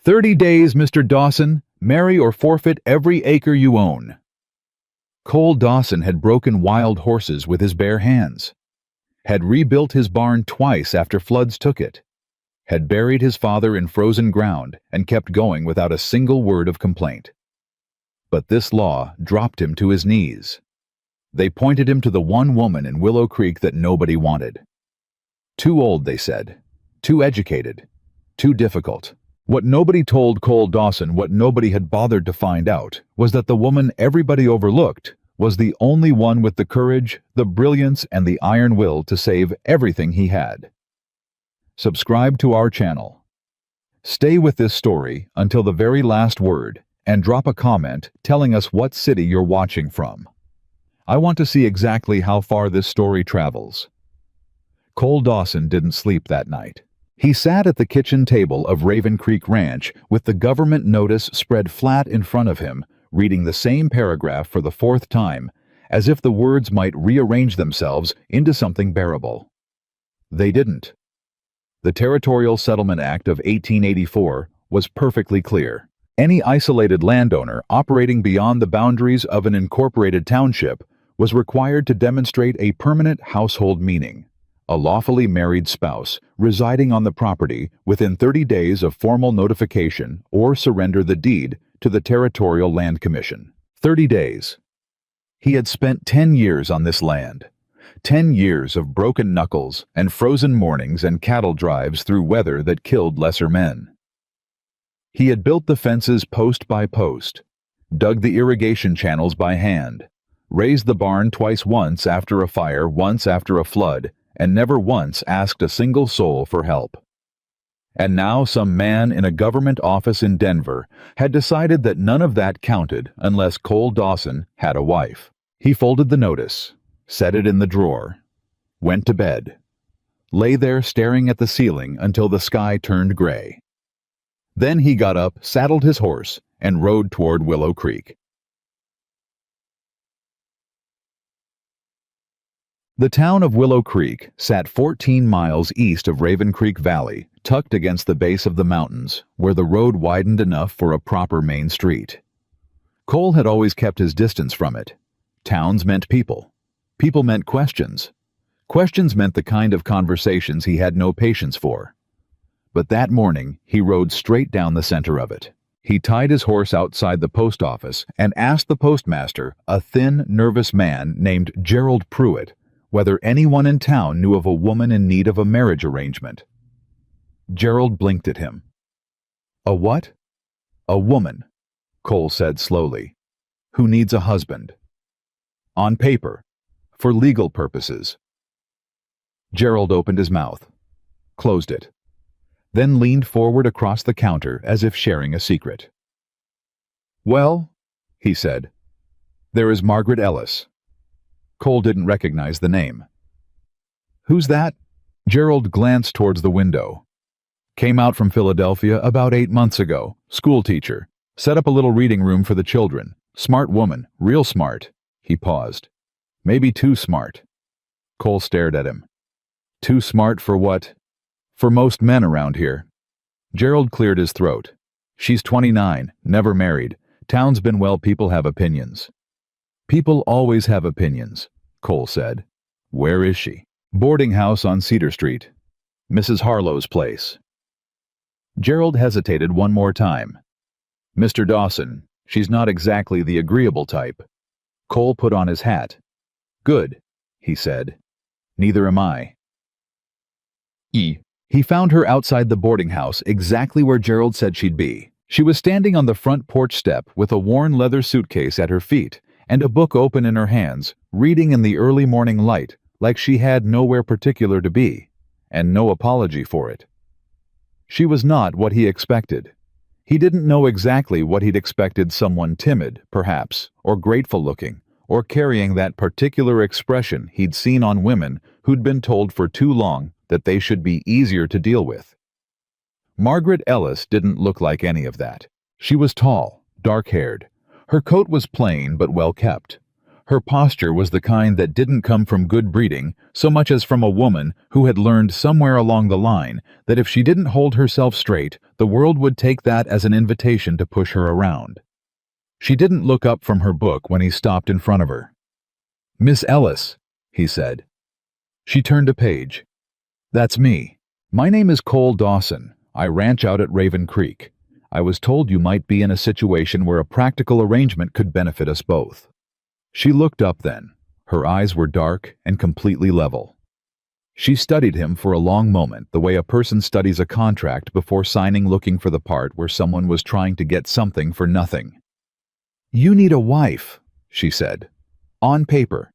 30 days, Mr. Dawson. Marry or forfeit every acre you own. Cole Dawson had broken wild horses with his bare hands, had rebuilt his barn twice after floods took it, had buried his father in frozen ground and kept going without a single word of complaint. But this law dropped him to his knees. They pointed him to the one woman in Willow Creek that nobody wanted. Too old, they said. Too educated. Too difficult. What nobody told Cole Dawson, what nobody had bothered to find out, was that the woman everybody overlooked was the only one with the courage, the brilliance, and the iron will to save everything he had. Subscribe to our channel. Stay with this story until the very last word and drop a comment telling us what city you're watching from. I want to see exactly how far this story travels. Cole Dawson didn't sleep that night. He sat at the kitchen table of Raven Creek Ranch with the government notice spread flat in front of him, reading the same paragraph for the fourth time, as if the words might rearrange themselves into something bearable. They didn't. The Territorial Settlement Act of 1884 was perfectly clear. Any isolated landowner operating beyond the boundaries of an incorporated township was required to demonstrate a permanent household meaning, a lawfully married spouse residing on the property within 30 days of formal notification or surrender the deed to the Territorial Land Commission. 30 days. He had spent 10 years on this land. 10 years of broken knuckles and frozen mornings and cattle drives through weather that killed lesser men. He had built the fences post by post, dug the irrigation channels by hand, raised the barn twice, once after a fire, once after a flood, and never once asked a single soul for help. And now some man in a government office in Denver had decided that none of that counted unless Cole Dawson had a wife. He folded the notice, set it in the drawer, went to bed, lay there staring at the ceiling until the sky turned gray. Then he got up, saddled his horse, and rode toward Willow Creek. The town of Willow Creek sat 14 miles east of Raven Creek Valley, tucked against the base of the mountains, where the road widened enough for a proper main street. Cole had always kept his distance from it. Towns meant people. People meant questions. Questions meant the kind of conversations he had no patience for. But that morning, he rode straight down the center of it. He tied his horse outside the post office and asked the postmaster, a thin, nervous man named Gerald Pruitt, whether anyone in town knew of a woman in need of a marriage arrangement. Gerald blinked at him. A what? A woman, Cole said slowly, who needs a husband. On paper, for legal purposes. Gerald opened his mouth, closed it, then leaned forward across the counter as if sharing a secret. Well, he said, there is Margaret Ellis. Cole didn't recognize the name. Who's that? Gerald glanced towards the window. Came out from Philadelphia about 8 months ago. School teacher. Set up a little reading room for the children. Smart woman. Real smart. He paused. Maybe too smart. Cole stared at him. Too smart for what? For most men around here. Gerald cleared his throat. She's 29, never married. Town's been well, people have opinions. People always have opinions, Cole said. Where is she? Boarding house on Cedar Street. Mrs. Harlow's place. Gerald hesitated one more time. Mr. Dawson, she's not exactly the agreeable type. Cole put on his hat. Good, he said. Neither am I. He found her outside the boarding house, exactly where Gerald said she'd be. She was standing on the front porch step with a worn leather suitcase at her feet and a book open in her hands, reading in the early morning light like she had nowhere particular to be, and no apology for it. She was not what he expected. He didn't know exactly what he'd expected, someone timid, perhaps, or grateful-looking, or carrying that particular expression he'd seen on women who'd been told for too long that they should be easier to deal with. Margaret Ellis didn't look like any of that. She was tall, dark-haired. Her coat was plain but well kept. Her posture was the kind that didn't come from good breeding so much as from a woman who had learned somewhere along the line that if she didn't hold herself straight, the world would take that as an invitation to push her around. She didn't look up from her book when he stopped in front of her. "Miss Ellis," he said. She turned a page. "That's me. My name is Cole Dawson. I ranch out at Raven Creek. I was told you might be in a situation where a practical arrangement could benefit us both." She looked up then. Her eyes were dark and completely level. She studied him for a long moment, the way a person studies a contract before signing, looking for the part where someone was trying to get something for nothing. "You need a wife," she said. "On paper.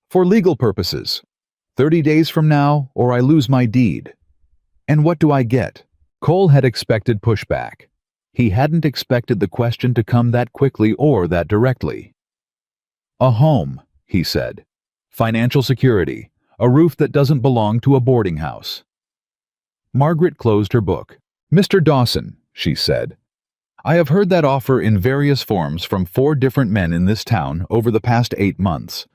For legal purposes. 30 days from now, or I lose my deed. And what do I get?" Cole had expected pushback. He hadn't expected the question to come that quickly or that directly. "A home," he said. "Financial security. A roof that doesn't belong to a boarding house." Margaret closed her book. "Mr. Dawson," she said, "I have heard that offer in various forms from 4 different men in this town over the past 8 months.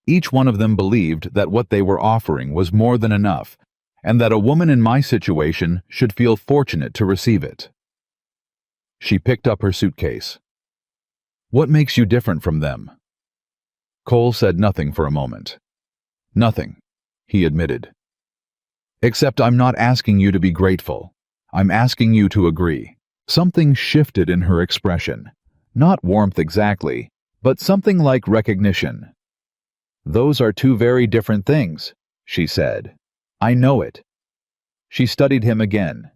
Each one of them believed that what they were offering was more than enough, and that a woman in my situation should feel fortunate to receive it." She picked up her suitcase. "What makes you different from them?" Cole said nothing for a moment. "Nothing," he admitted. "Except I'm not asking you to be grateful. I'm asking you to agree." Something shifted in her expression. Not warmth exactly, but something like recognition. "Those are 2 very different things," she said. "I know it." She studied him again.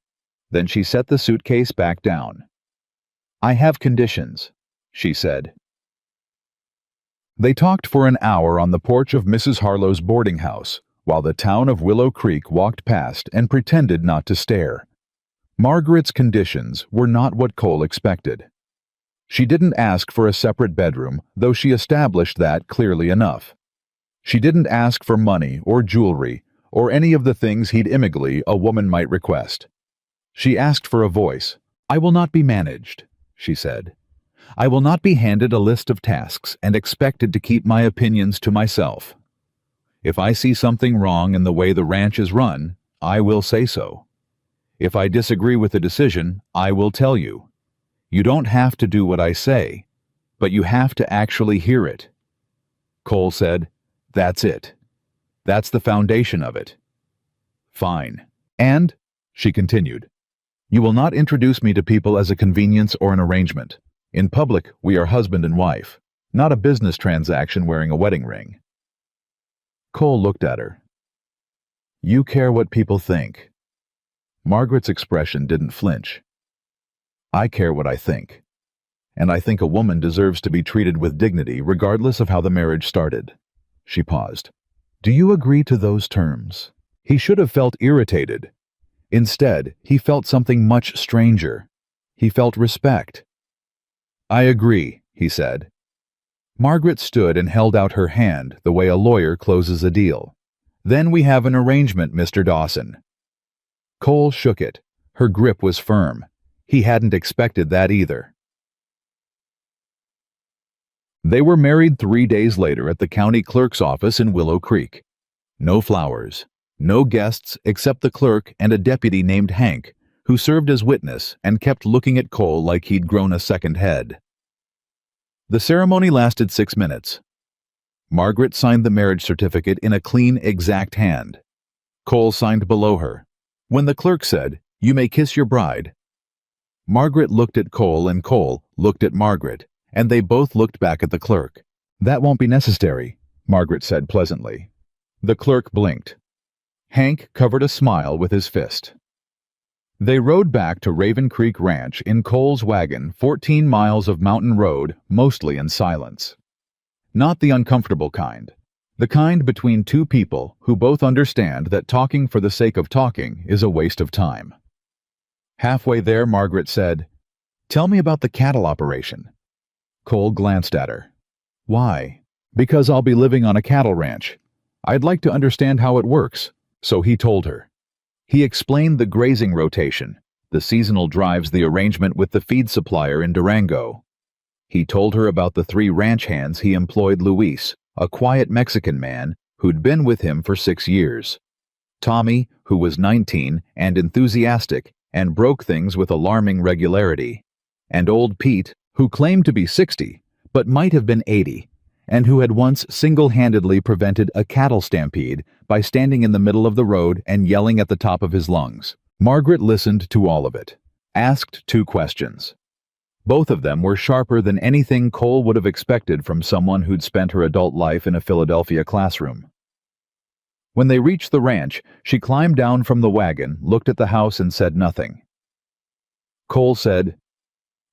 Then she set the suitcase back down. "I have conditions," she said. They talked for an hour on the porch of Mrs. Harlow's boarding house, while the town of Willow Creek walked past and pretended not to stare. Margaret's conditions were not what Cole expected. She didn't ask for a separate bedroom, though she established that clearly enough. She didn't ask for money or jewelry or any of the things he'd immigly a woman might request. She asked for a voice. "I will not be managed," she said. "I will not be handed a list of tasks and expected to keep my opinions to myself. If I see something wrong in the way the ranch is run, I will say so. If I disagree with the decision, I will tell you. You don't have to do what I say, but you have to actually hear it." Cole said, "That's it. That's the foundation of it." "Fine. And," she continued, "you will not introduce me to people as a convenience or an arrangement. In public, we are husband and wife, not a business transaction wearing a wedding ring." Cole looked at her. "You care what people think." Margaret's expression didn't flinch. "I care what I think. And I think a woman deserves to be treated with dignity regardless of how the marriage started." She paused. "Do you agree to those terms?" He should have felt irritated. Instead, he felt something much stranger. He felt respect. "I agree," he said. Margaret stood and held out her hand the way a lawyer closes a deal. "Then we have an arrangement, Mr. Dawson." Cole shook it. Her grip was firm. He hadn't expected that either. They were married 3 days later at the county clerk's office in Willow Creek. No flowers. No guests except the clerk and a deputy named Hank, who served as witness and kept looking at Cole like he'd grown a second head. The ceremony lasted 6 minutes. Margaret signed the marriage certificate in a clean, exact hand. Cole signed below her. When the clerk said, "You may kiss your bride," Margaret looked at Cole and Cole looked at Margaret, and they both looked back at the clerk. "That won't be necessary," Margaret said pleasantly. The clerk blinked. Hank covered a smile with his fist. They rode back to Raven Creek Ranch in Cole's wagon, 14 miles of mountain road, mostly in silence. Not the uncomfortable kind. The kind between 2 people who both understand that talking for the sake of talking is a waste of time. Halfway there, Margaret said, "Tell me about the cattle operation." Cole glanced at her. "Why?" "Because I'll be living on a cattle ranch. I'd like to understand how it works." So he told her. He explained the grazing rotation, the seasonal drives, the arrangement with the feed supplier in Durango. He told her about the 3 ranch hands he employed: Luis, a quiet Mexican man who'd been with him for 6 years; Tommy, who was 19 and enthusiastic and broke things with alarming regularity; and old Pete, who claimed to be 60, but might have been 80, and who had once single-handedly prevented a cattle stampede by standing in the middle of the road and yelling at the top of his lungs. Margaret listened to all of it, asked 2 questions. Both of them were sharper than anything Cole would have expected from someone who'd spent her adult life in a Philadelphia classroom. When they reached the ranch, she climbed down from the wagon, looked at the house, and said nothing. Cole said,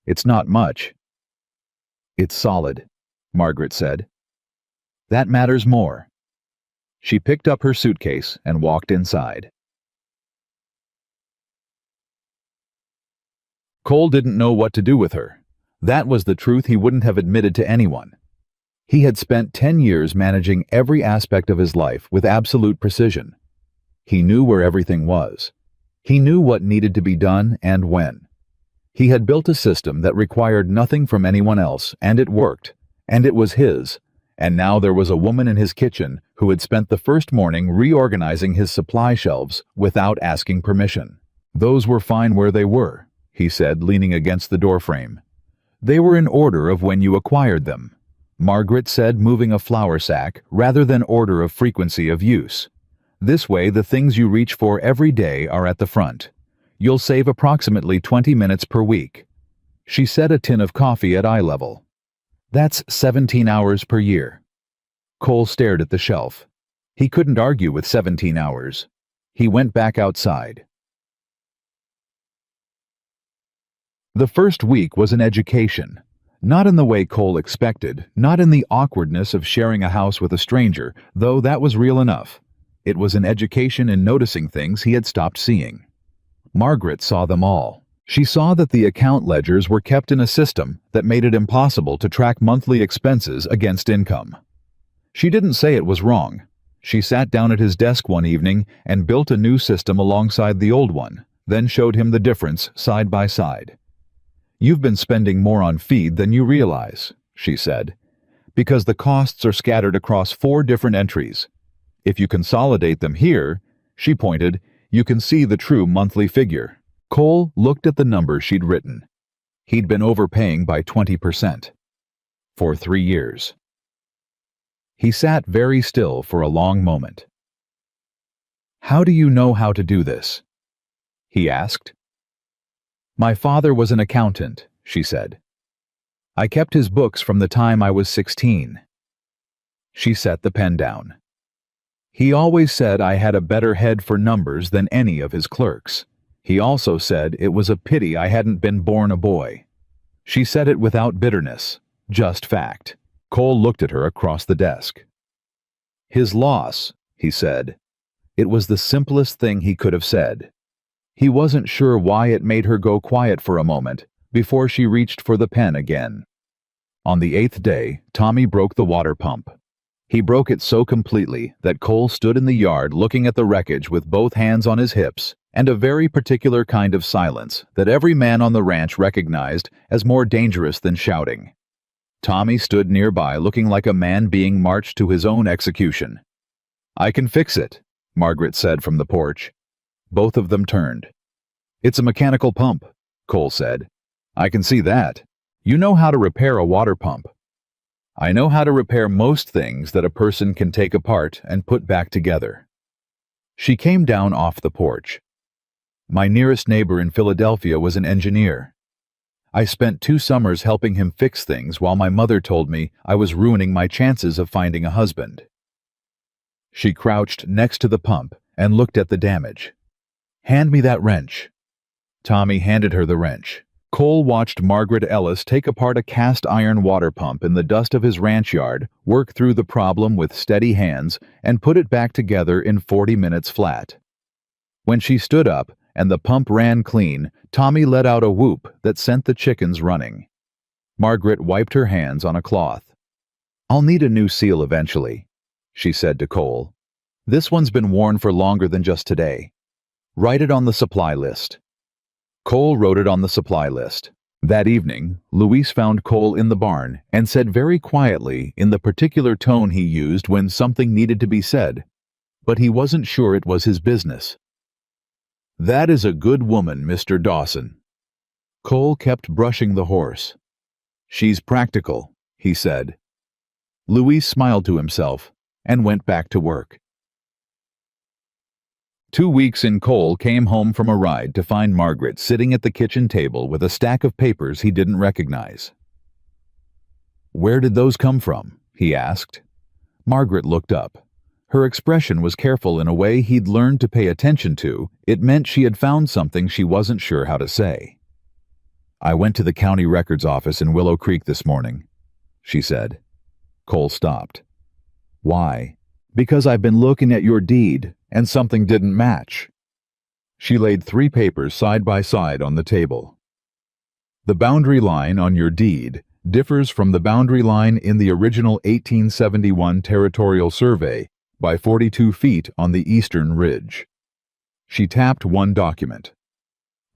"It's not much." "It's solid," Margaret said. "That matters more." She picked up her suitcase and walked inside. Cole didn't know what to do with her. That was the truth he wouldn't have admitted to anyone. He had spent 10 years managing every aspect of his life with absolute precision. He knew where everything was. He knew what needed to be done and when. He had built a system that required nothing from anyone else, and it worked, and it was his. And now there was a woman in his kitchen who had spent the first morning reorganizing his supply shelves without asking permission. "Those were fine where they were," he said, leaning against the doorframe. "They were in order of when you acquired them," Margaret said, moving a flour sack rather than order of frequency of use. "This way the things you reach for every day are at the front. You'll save approximately 20 minutes per week." She set a tin of coffee at eye level. "That's 17 hours per year." Cole stared at the shelf. He couldn't argue with 17 hours. He went back outside. The first week was an education. Not in the way Cole expected, not in the awkwardness of sharing a house with a stranger, though that was real enough. It was an education in noticing things he had stopped seeing. Margaret saw them all. She saw that the account ledgers were kept in a system that made it impossible to track monthly expenses against income. She didn't say it was wrong. She sat down at his desk one evening and built a new system alongside the old one, then showed him the difference side by side. "You've been spending more on feed than you realize," she said, "because the costs are scattered across 4 different entries. If you consolidate them here," she pointed, "you can see the true monthly figure." Cole looked at the number she'd written. He'd been overpaying by 20%. For 3 years. He sat very still for a long moment. "How do you know how to do this?" he asked. "My father was an accountant," she said. "I kept his books from the time I was 16. She set the pen down. "He always said I had a better head for numbers than any of his clerks. He also said it was a pity I hadn't been born a boy." She said it without bitterness, just fact. Cole looked at her across the desk. "His loss," he said. It was the simplest thing he could have said. He wasn't sure why it made her go quiet for a moment before she reached for the pen again. On the 8th day, Tommy broke the water pump. He broke it so completely that Cole stood in the yard looking at the wreckage with both hands on his hips and a very particular kind of silence that every man on the ranch recognized as more dangerous than shouting. Tommy stood nearby looking like a man being marched to his own execution. "I can fix it," Margaret said from the porch. Both of them turned. "It's a mechanical pump," Cole said. "I can see that. You know how to repair a water pump." "I know how to repair most things that a person can take apart and put back together." She came down off the porch. "My nearest neighbor in Philadelphia was an engineer. I spent 2 summers helping him fix things while my mother told me I was ruining my chances of finding a husband." She crouched next to the pump and looked at the damage. "Hand me that wrench." Tommy handed her the wrench. Cole watched Margaret Ellis take apart a cast iron water pump in the dust of his ranch yard, work through the problem with steady hands, and put it back together in 40 minutes flat. When she stood up and the pump ran clean, Tommy let out a whoop that sent the chickens running. Margaret wiped her hands on a cloth. "I'll need a new seal eventually," she said to Cole. "This one's been worn for longer than just today. Write it on the supply list." Cole wrote it on the supply list. That evening, Luis found Cole in the barn and said very quietly in the particular tone he used when something needed to be said, but he wasn't sure it was his business. "That is a good woman, Mr. Dawson." Cole kept brushing the horse. "She's practical," he said. Luis smiled to himself and went back to work. 2 weeks in, Cole came home from a ride to find Margaret sitting at the kitchen table with a stack of papers he didn't recognize. "Where did those come from?" he asked. Margaret looked up. Her expression was careful in a way he'd learned to pay attention to. It meant she had found something she wasn't sure how to say. "I went to the county records office in Willow Creek this morning," she said. Cole stopped. "Why?" "Because I've been looking at your deed, and something didn't match." She laid 3 papers side by side on the table. "The boundary line on your deed differs from the boundary line in the original 1871 territorial survey by 42 feet on the eastern ridge." She tapped one document.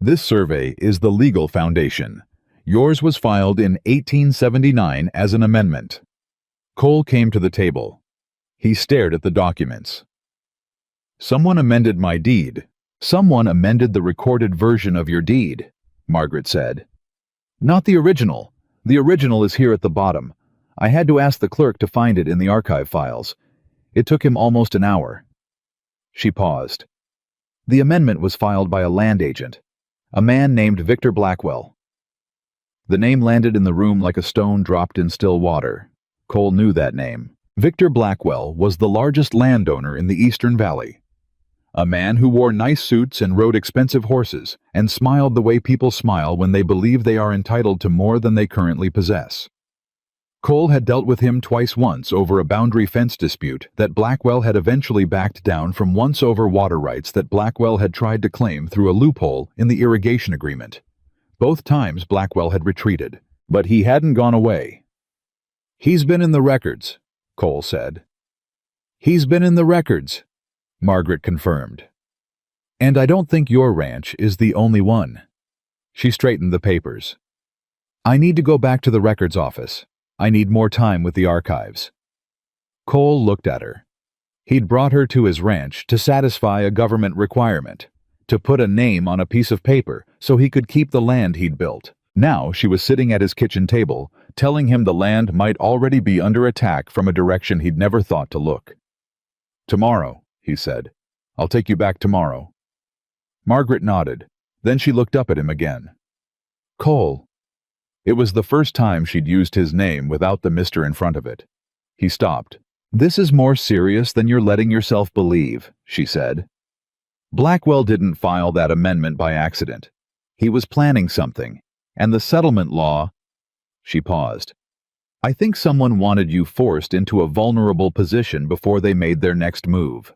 "This survey is the legal foundation. Yours was filed in 1879 as an amendment." Cole came to the table. He stared at the documents. "Someone amended my deed." "Someone amended the recorded version of your deed," Margaret said. "Not the original. The original is here at the bottom. I had to ask the clerk to find it in the archive files. It took him almost an hour." She paused. "The amendment was filed by a land agent, a man named Victor Blackwell." The name landed in the room like a stone dropped in still water. Cole knew that name. Victor Blackwell was the largest landowner in the Eastern Valley. A man who wore nice suits and rode expensive horses and smiled the way people smile when they believe they are entitled to more than they currently possess. Cole had dealt with him twice once over a boundary fence dispute that Blackwell had eventually backed down from once over water rights that Blackwell had tried to claim through a loophole in the irrigation agreement. Both times Blackwell had retreated, but he hadn't gone away. "He's been in the records," Cole said. "He's been in the records," Margaret confirmed. "And I don't think your ranch is the only one." She straightened the papers. "I need to go back to the records office. I need more time with the archives." Cole looked at her. He'd brought her to his ranch to satisfy a government requirement, to put a name on a piece of paper so he could keep the land he'd built. Now she was sitting at his kitchen table, telling him the land might already be under attack from a direction he'd never thought to look. "Tomorrow," he said. "I'll take you back tomorrow." Margaret nodded. Then she looked up at him again. "Cole." It was the first time she'd used his name without the Mr. in front of it. He stopped. "This is more serious than you're letting yourself believe," she said. "Blackwell didn't file that amendment by accident. He was planning something, and the settlement law—" She paused. "I think someone wanted you forced into a vulnerable position before they made their next move."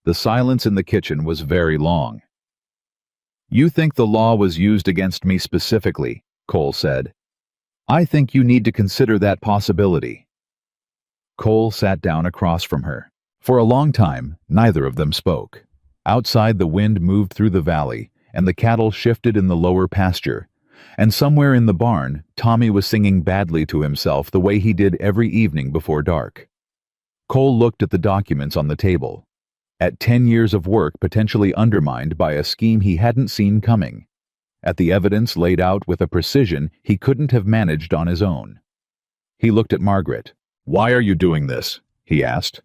The silence in the kitchen was very long. "You think the law was used against me specifically," Cole said. "I think you need to consider that possibility." Cole sat down across from her. For a long time, neither of them spoke. Outside, the wind moved through the valley, and the cattle shifted in the lower pasture. And somewhere in the barn, Tommy was singing badly to himself the way he did every evening before dark. Cole looked at the documents on the table. At 10 years of work potentially undermined by a scheme he hadn't seen coming. At the evidence laid out with a precision he couldn't have managed on his own. He looked at Margaret. "Why are you doing this?" he asked.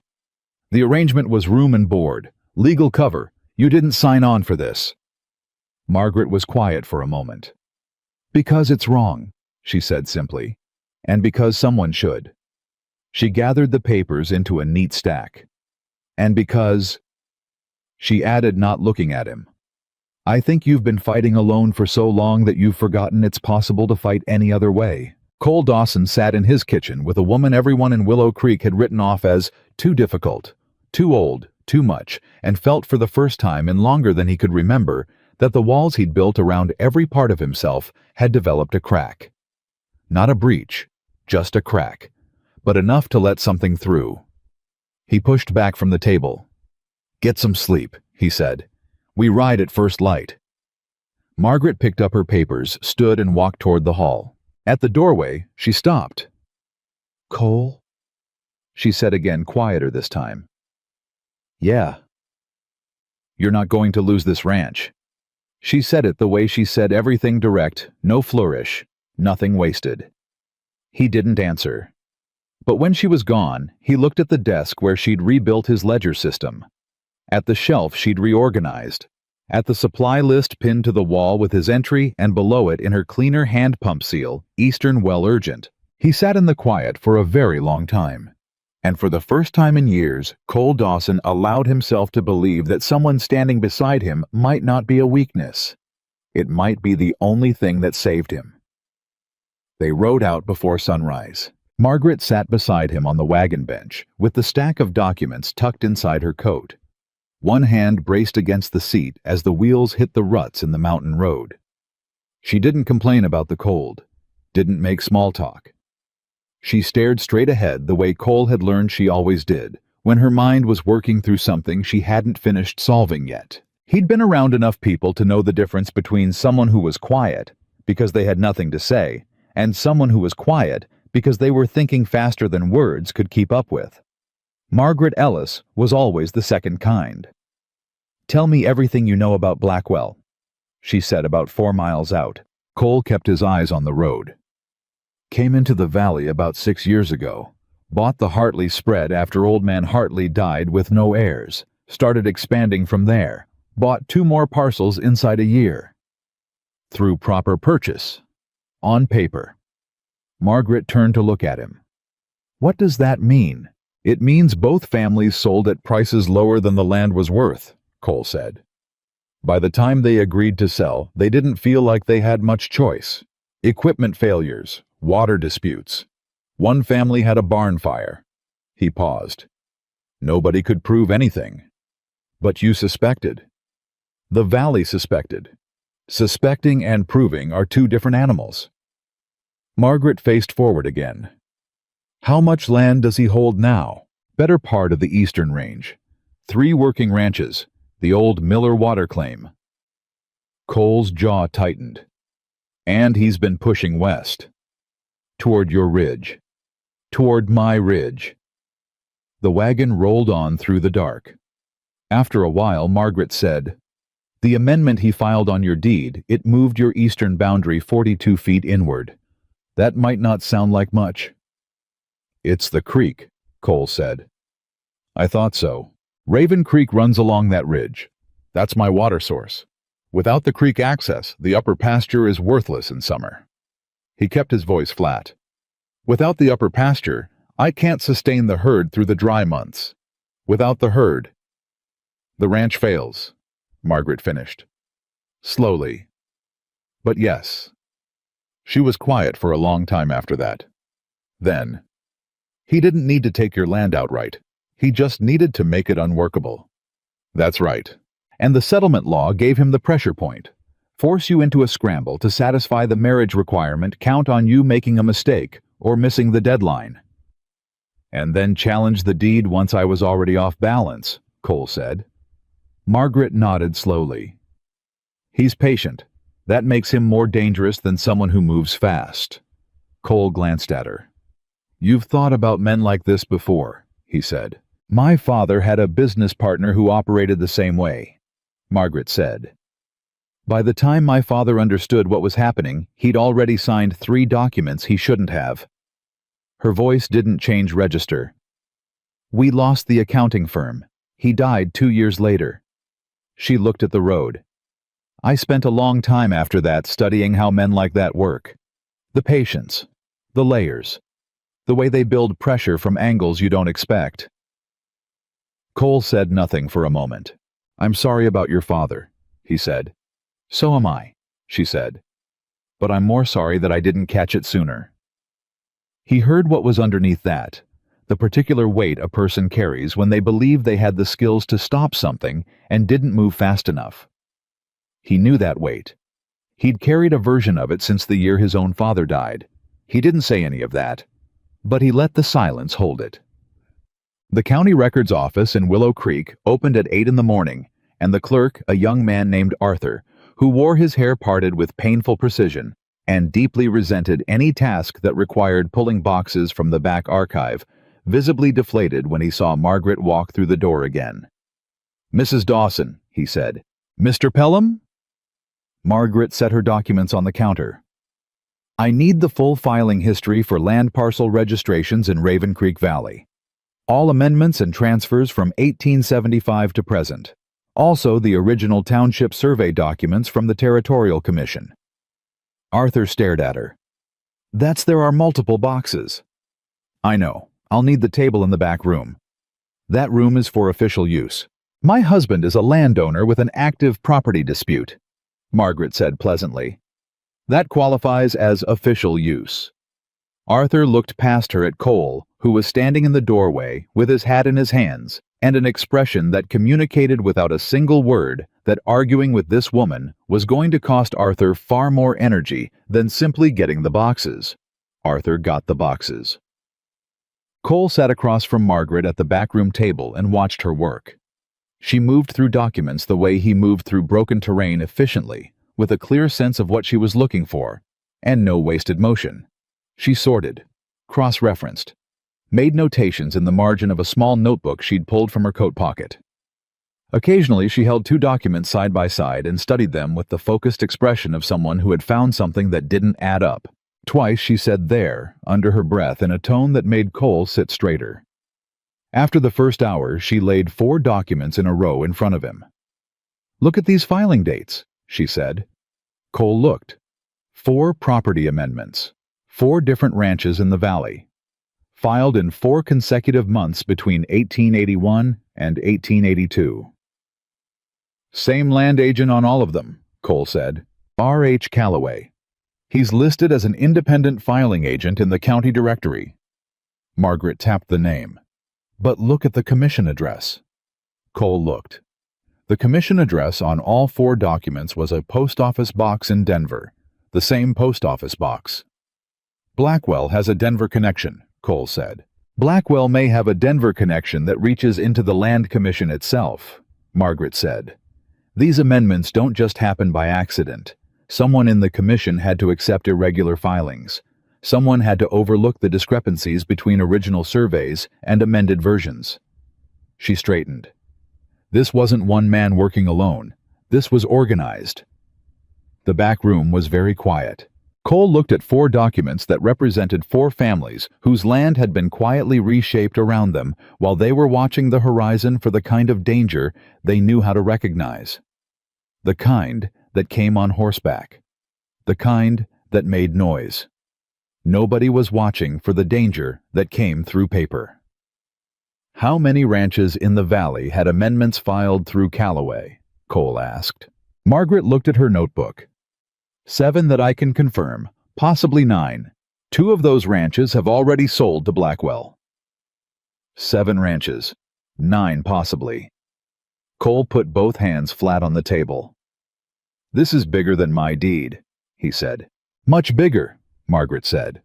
"The arrangement was room and board. Legal cover. You didn't sign on for this." Margaret was quiet for a moment. "Because it's wrong," she said simply, "and because someone should." She gathered the papers into a neat stack. "And because—" She added, not looking at him, "I think you've been fighting alone for so long that you've forgotten it's possible to fight any other way." Cole Dawson sat in his kitchen with a woman everyone in Willow Creek had written off as too difficult, too old, too much, and felt for the first time in longer than he could remember that the walls he'd built around every part of himself had developed a crack. Not a breach, just a crack, but enough to let something through. He pushed back from the table. "Get some sleep," he said. "We ride at first light." Margaret picked up her papers, stood and walked toward the hall. At the doorway, she stopped. "Cole?" she said again, quieter this time. "Yeah." "You're not going to lose this ranch." She said it the way she said everything, direct, no flourish, nothing wasted. He didn't answer. But when she was gone, he looked at the desk where she'd rebuilt his ledger system, at the shelf she'd reorganized, at the supply list pinned to the wall with his entry and below it in her cleaner hand pump seal, Eastern Well Urgent. He sat in the quiet for a very long time. And for the first time in years, Cole Dawson allowed himself to believe that someone standing beside him might not be a weakness. It might be the only thing that saved him. They rode out before sunrise. Margaret sat beside him on the wagon bench, with the stack of documents tucked inside her coat. One hand braced against the seat as the wheels hit the ruts in the mountain road. She didn't complain about the cold, didn't make small talk. She stared straight ahead the way Cole had learned she always did, when her mind was working through something she hadn't finished solving yet. He'd been around enough people to know the difference between someone who was quiet, because they had nothing to say, and someone who was quiet because they were thinking faster than words could keep up with. Margaret Ellis was always the second kind. "Tell me everything you know about Blackwell," she said about 4 miles out. Cole kept his eyes on the road. "Came into the valley about 6 years ago. Bought the Hartley spread after old man Hartley died with no heirs. Started expanding from there. Bought 2 more parcels inside a year. Through proper purchase. On paper." Margaret turned to look at him. "What does that mean?" "It means both families sold at prices lower than the land was worth," Cole said. "By the time they agreed to sell, they didn't feel like they had much choice. Equipment failures, water disputes. One family had a barn fire." He paused. "Nobody could prove anything. But you suspected." "The valley suspected. Suspecting and proving are 2 different animals." Margaret faced forward again. "How much land does he hold now?" "Better part of the eastern range. 3 working ranches, the old Miller water claim." Cole's jaw tightened. "And he's been pushing west. Toward your ridge. Toward my ridge." The wagon rolled on through the dark. After a while, Margaret said, "The amendment he filed on your deed, it moved your eastern boundary 42 feet inward. That might not sound like much." "It's the creek," Cole said. "I thought so. Raven Creek runs along that ridge. That's my water source. Without the creek access, the upper pasture is worthless in summer." He kept his voice flat. "Without the upper pasture, I can't sustain the herd through the dry months. Without the herd, the ranch fails," Margaret finished. Slowly. "But yes." She was quiet for a long time after that. Then, "He didn't need to take your land outright. He just needed to make it unworkable." "That's right. And the settlement law gave him the pressure point. Force you into a scramble to satisfy the marriage requirement, count on you making a mistake or missing the deadline." "And then challenge the deed once I was already off balance," Cole said. Margaret nodded slowly. "He's patient. That makes him more dangerous than someone who moves fast." Cole glanced at her. "You've thought about men like this before," he said. "My father had a business partner who operated the same way," Margaret said. "By the time my father understood what was happening, he'd already signed 3 documents he shouldn't have." Her voice didn't change register. "We lost the accounting firm. He died 2 years later." She looked at the road. "I spent a long time after that studying how men like that work. The patience, the layers, the way they build pressure from angles you don't expect." Cole said nothing for a moment. "I'm sorry about your father," he said. "So am I," she said. "But I'm more sorry that I didn't catch it sooner." He heard what was underneath that, the particular weight a person carries when they believe they had the skills to stop something and didn't move fast enough. He knew that weight. He'd carried a version of it since the year his own father died. He didn't say any of that, but he let the silence hold it. The county records office in Willow Creek opened at 8 in the morning, and the clerk, a young man named Arthur, who wore his hair parted with painful precision and deeply resented any task that required pulling boxes from the back archive, visibly deflated when he saw Margaret walk through the door again. "Mrs. Dawson," he said. "Mr. Pelham?" Margaret set her documents on the counter. "I need the full filing history for land parcel registrations in Raven Creek Valley. All amendments and transfers from 1875 to present. Also the original township survey documents from the Territorial Commission." Arthur stared at her. There are multiple boxes." "I know. I'll need the table in the back room. That room is for official use. My husband is a landowner with an active property dispute," Margaret said pleasantly. "That qualifies as official use." Arthur looked past her at Cole, who was standing in the doorway with his hat in his hands and an expression that communicated without a single word that arguing with this woman was going to cost Arthur far more energy than simply getting the boxes. Arthur got the boxes. Cole sat across from Margaret at the backroom table and watched her work. She moved through documents the way he moved through broken terrain efficiently, with a clear sense of what she was looking for, and no wasted motion. She sorted, cross-referenced, made notations in the margin of a small notebook she'd pulled from her coat pocket. Occasionally she held two documents side by side and studied them with the focused expression of someone who had found something that didn't add up. Twice she said "there" under her breath in a tone that made Cole sit straighter. After the first hour, she laid 4 documents in a row in front of him. "Look at these filing dates," she said. Cole looked. 4 property amendments. 4 different ranches in the valley. Filed in 4 consecutive months between 1881 and 1882. "Same land agent on all of them," Cole said. R.H. Calloway. "He's listed as an independent filing agent in the county directory." Margaret tapped the name. "But look at the commission address." Cole looked. The commission address on all 4 documents was a post office box in Denver, the same post office box. "Blackwell has a Denver connection," Cole said. "Blackwell may have a Denver connection that reaches into the Land Commission itself," Margaret said. "These amendments don't just happen by accident. Someone in the commission had to accept irregular filings. Someone had to overlook the discrepancies between original surveys and amended versions." She straightened. This wasn't one man working alone. This was organized. The back room was very quiet. Cole looked at 4 documents that represented 4 families whose land had been quietly reshaped around them while they were watching the horizon for the kind of danger they knew how to recognize. The kind that came on horseback. The kind that made noise. Nobody was watching for the danger that came through paper. "How many ranches in the valley had amendments filed through Calloway?" Cole asked. Margaret looked at her notebook. 7 that I can confirm, possibly 9. 2 of those ranches have already sold to Blackwell." 7 ranches. 9 possibly. Cole put both hands flat on the table. "This is bigger than my deed," he said. "Much bigger," Margaret said.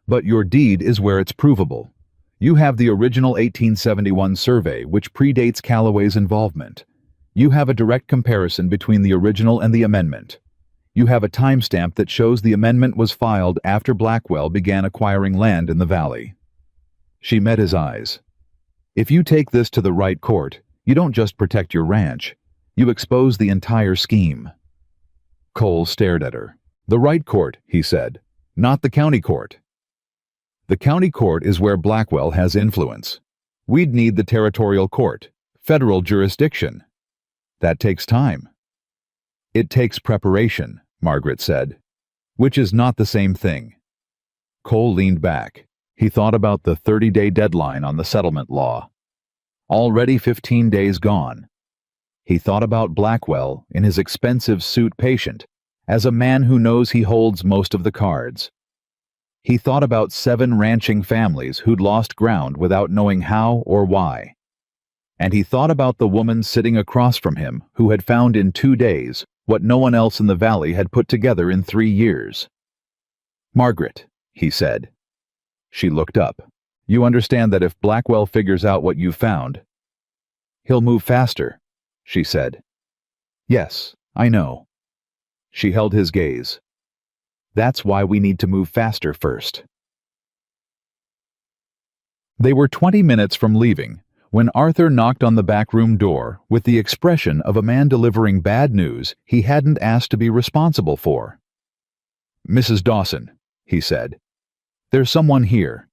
"But your deed is where it's provable. You have the original 1871 survey, which predates Calloway's involvement. You have a direct comparison between the original and the amendment. You have a timestamp that shows the amendment was filed after Blackwell began acquiring land in the valley." She met his eyes. "If you take this to the right court, you don't just protect your ranch. You expose the entire scheme." Cole stared at her. "The right court," he said, "not the county court." "The county court is where Blackwell has influence. We'd need the territorial court, federal jurisdiction. That takes time." "It takes preparation," Margaret said, "which is not the same thing." Cole leaned back. He thought about the 30-day deadline on the settlement law. Already 15 days gone. He thought about Blackwell in his expensive suit patient as a man who knows he holds most of the cards. He thought about 7 ranching families who'd lost ground without knowing how or why. And he thought about the woman sitting across from him who had found in 2 days what no one else in the valley had put together in 3 years. "Margaret," he said. She looked up. "You understand that if Blackwell figures out what you found, he'll move faster," she said. "Yes, I know." She held his gaze. That's why we need to move faster first. They were 20 minutes from leaving when Arthur knocked on the back room door with the expression of a man delivering bad news he hadn't asked to be responsible for. "Mrs. Dawson," he said. "There's someone here."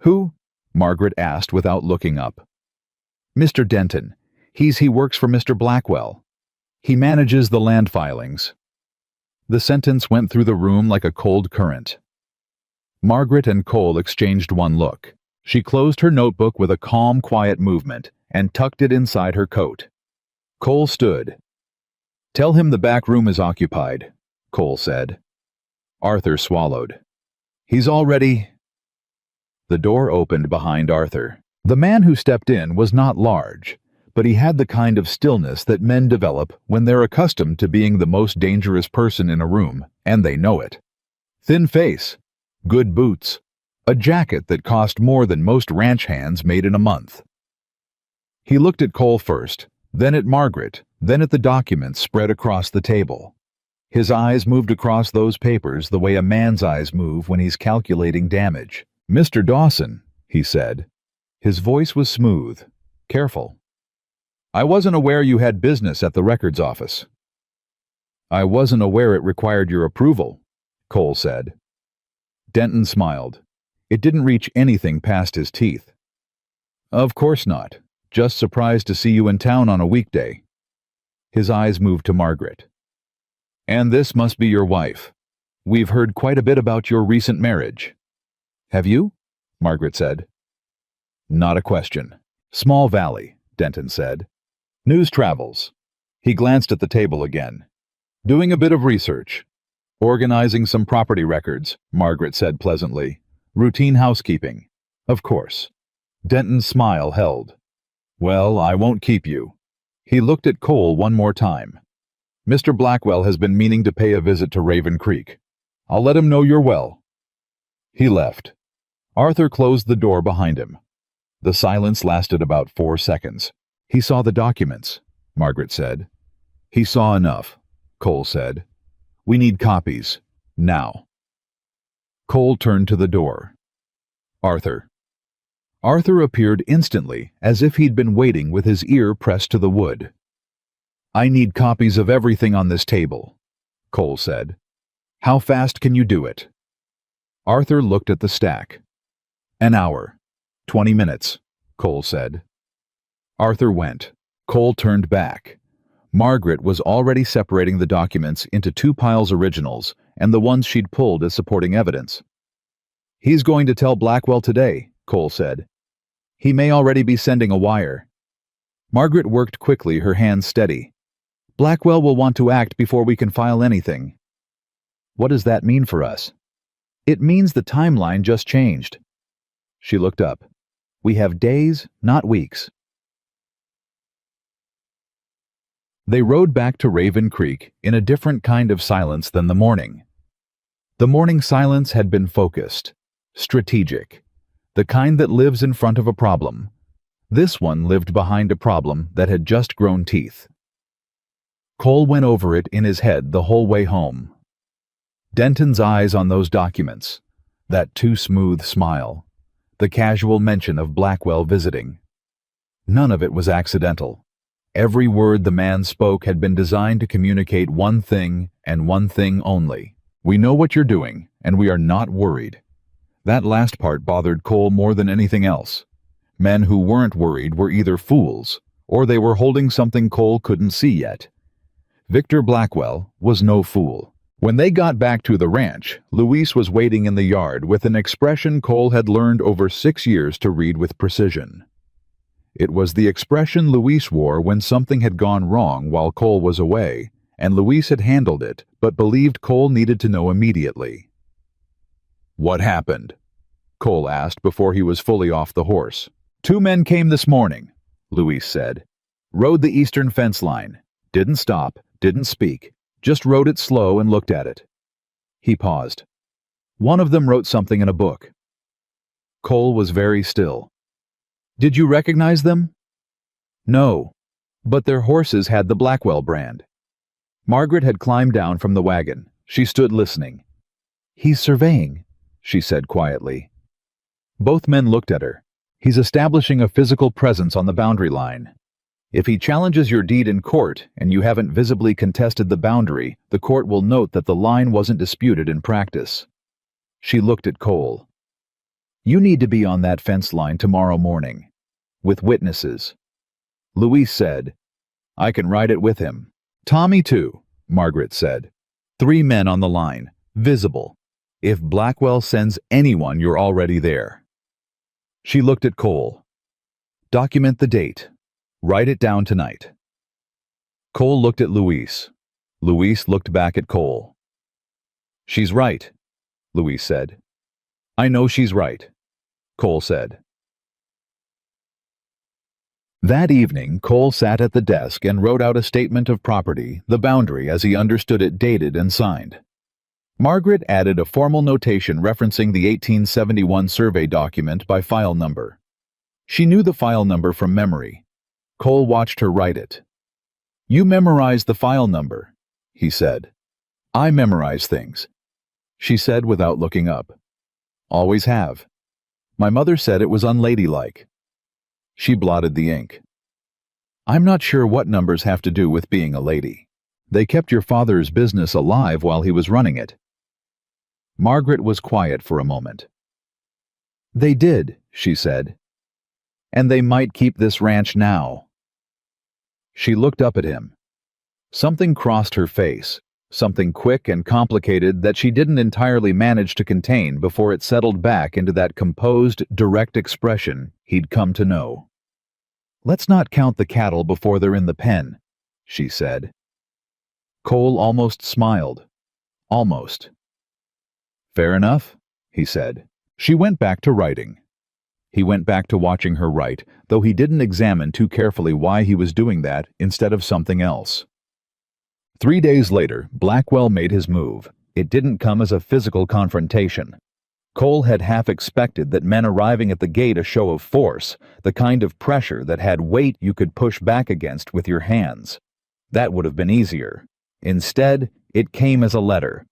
"Who?" Margaret asked without looking up. "Mr. Denton. He works for Mr. Blackwell. He manages the land filings." The sentence went through the room like a cold current. Margaret and Cole exchanged one look. She closed her notebook with a calm, quiet movement and tucked it inside her coat. Cole stood. "Tell him the back room is occupied," Cole said. Arthur swallowed. "He's already—" The door opened behind Arthur. The man who stepped in was not large, but he had the kind of stillness that men develop when they're accustomed to being the most dangerous person in a room, and they know it. Thin face, good boots, a jacket that cost more than most ranch hands made in a month. He looked at Cole first, then at Margaret, then at the documents spread across the table. His eyes moved across those papers the way a man's eyes move when he's calculating damage. "Mr. Dawson," he said. His voice was smooth, careful. "I wasn't aware you had business at the records office." "I wasn't aware it required your approval," Cole said. Denton smiled. It didn't reach anything past his teeth. "Of course not. Just surprised to see you in town on a weekday." His eyes moved to Margaret. "And this must be your wife. We've heard quite a bit about your recent marriage." "Have you?" Margaret said. "Not a question. Small valley," Denton said. "News travels." He glanced at the table again. "Doing a bit of research. Organizing some property records," Margaret said pleasantly. "Routine housekeeping." "Of course." Denton's smile held. "Well, I won't keep you." He looked at Cole one more time. "Mr. Blackwell has been meaning to pay a visit to Raven Creek. I'll let him know you're well." He left. Arthur closed the door behind him. The silence lasted about 4 seconds. "He saw the documents," Margaret said. "He saw enough," Cole said. "We need copies. Now." Cole turned to the door. "Arthur." Arthur appeared instantly, as if he'd been waiting with his ear pressed to the wood. "I need copies of everything on this table," Cole said. "How fast can you do it?" Arthur looked at the stack. "An hour. 20 minutes, Cole said. Arthur went. Cole turned back. Margaret was already separating the documents into 2 piles: originals and the ones she'd pulled as supporting evidence. "He's going to tell Blackwell today," Cole said. "He may already be sending a wire." Margaret worked quickly, her hands steady. "Blackwell will want to act before we can file anything." "What does that mean for us?" "It means the timeline just changed." She looked up. "We have days, not weeks." They rode back to Raven Creek in a different kind of silence than the morning. The morning silence had been focused, strategic, the kind that lives in front of a problem. This one lived behind a problem that had just grown teeth. Cole went over it in his head the whole way home. Denton's eyes on those documents, that too smooth smile, the casual mention of Blackwell visiting. None of it was accidental. Every word the man spoke had been designed to communicate one thing and one thing only. "We know what you're doing, and we are not worried." That last part bothered Cole more than anything else. Men who weren't worried were either fools, or they were holding something Cole couldn't see yet. Victor Blackwell was no fool. When they got back to the ranch, Luis was waiting in the yard with an expression Cole had learned over 6 years to read with precision. It was the expression Luis wore when something had gone wrong while Cole was away, and Luis had handled it, but believed Cole needed to know immediately. "What happened?" Cole asked before he was fully off the horse. "2 men came this morning," Luis said. "Rode the eastern fence line. Didn't stop, didn't speak. Just rode it slow and looked at it." He paused. "One of them wrote something in a book." Cole was very still. "Did you recognize them?" "No, but their horses had the Blackwell brand." Margaret had climbed down from the wagon. She stood listening. "He's surveying," she said quietly. Both men looked at her. "He's establishing a physical presence on the boundary line. If he challenges your deed in court and you haven't visibly contested the boundary, the court will note that the line wasn't disputed in practice." She looked at Cole. "You need to be on that fence line tomorrow morning, with witnesses." Louise said, "I can ride it with him." "Tommy too," Margaret said. "3 men on the line, visible. If Blackwell sends anyone, you're already there." She looked at Cole. "Document the date. Write it down tonight." Cole looked at Louise. Louise looked back at Cole. "She's right," Louise said. "I know she's right," Cole said. That evening, Cole sat at the desk and wrote out a statement of property, the boundary as he understood it, dated and signed. Margaret added a formal notation referencing the 1871 survey document by file number. She knew the file number from memory. Cole watched her write it. "You memorize the file number," he said. "I memorize things," she said without looking up. "Always have. My mother said it was unladylike." She blotted the ink. "I'm not sure what numbers have to do with being a lady. They kept your father's business alive while he was running it." Margaret was quiet for a moment. "They did," she said. "And they might keep this ranch now." She looked up at him. Something crossed her face, something quick and complicated that she didn't entirely manage to contain before it settled back into that composed, direct expression he'd come to know. "Let's not count the cattle before they're in the pen," she said. Cole almost smiled. Almost. "Fair enough," he said. She went back to writing. He went back to watching her write, though he didn't examine too carefully why he was doing that instead of something else. 3 days later, Blackwell made his move. It didn't come as a physical confrontation. Cole had half expected that men arriving at the gate a show of force, the kind of pressure that had weight you could push back against with your hands. That would have been easier. Instead, it came as a letter,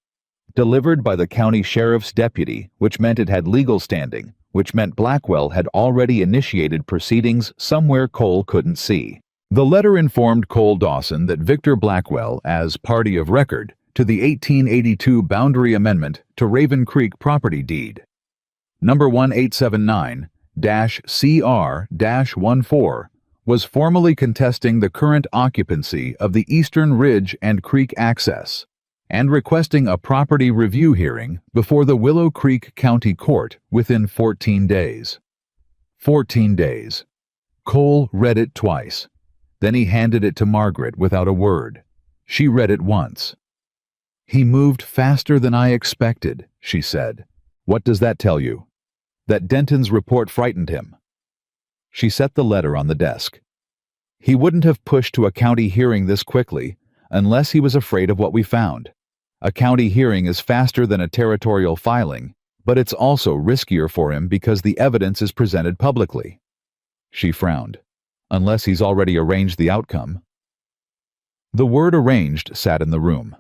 delivered by the county sheriff's deputy, which meant it had legal standing, which meant Blackwell had already initiated proceedings somewhere Cole couldn't see. The letter informed Cole Dawson that Victor Blackwell, as party of record to the 1882 boundary amendment to Raven Creek property deed, number 1879-CR-14, was formally contesting the current occupancy of the Eastern Ridge and Creek access, and requesting a property review hearing before the Willow Creek County Court within 14 days. 14 days. Cole read it twice. Then he handed it to Margaret without a word. She read it once. "He moved faster than I expected," she said. "What does that tell you?" "That Denton's report frightened him." She set the letter on the desk. "He wouldn't have pushed to a county hearing this quickly unless he was afraid of what we found. A county hearing is faster than a territorial filing, but it's also riskier for him because the evidence is presented publicly." She frowned. "Unless he's already arranged the outcome." The word arranged sat in the room.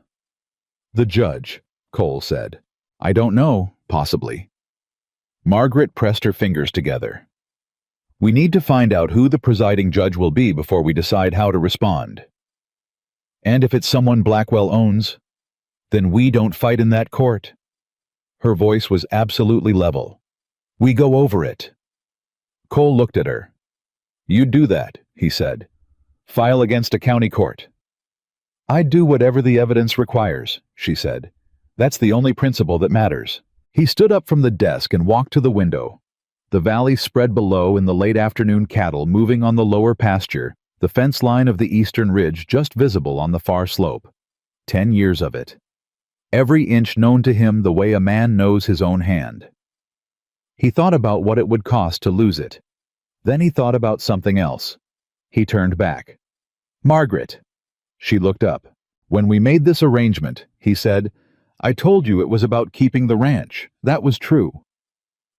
"The judge," Cole said. "I don't know, possibly." Margaret pressed her fingers together. "We need to find out who the presiding judge will be before we decide how to respond. And if it's someone Blackwell owns, then we don't fight in that court." Her voice was absolutely level. "We go over it." Cole looked at her. "You'd do that," he said. "File against a county court." "I'd do whatever the evidence requires," she said. "That's the only principle that matters." He stood up from the desk and walked to the window. The valley spread below in the late afternoon, cattle moving on the lower pasture, the fence line of the eastern ridge just visible on the far slope. 10 years of it. Every inch known to him the way a man knows his own hand. He thought about what it would cost to lose it. Then he thought about something else. He turned back. "Margaret." She looked up. "When we made this arrangement," he said, "I told you it was about keeping the ranch. That was true."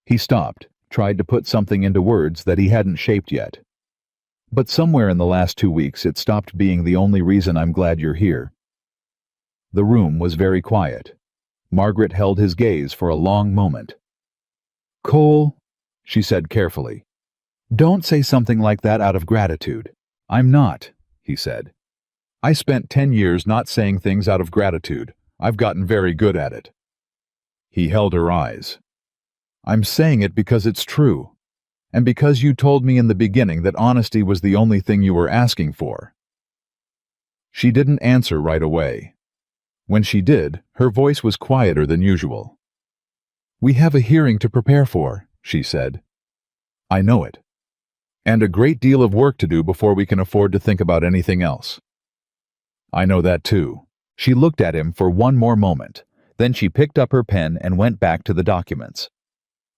He stopped, tried to put something into words that he hadn't shaped yet. "But somewhere in the last 2 weeks it stopped being the only reason I'm glad you're here." The room was very quiet. Margaret held his gaze for a long moment. "Cole," she said carefully, "don't say something like that out of gratitude." "I'm not," he said. "I spent 10 years not saying things out of gratitude. I've gotten very good at it." He held her eyes. "I'm saying it because it's true, and because you told me in the beginning that honesty was the only thing you were asking for." She didn't answer right away. When she did, her voice was quieter than usual. "We have a hearing to prepare for," she said. "I know it. And a great deal of work to do before we can afford to think about anything else." "I know that too." She looked at him for one more moment. Then she picked up her pen and went back to the documents.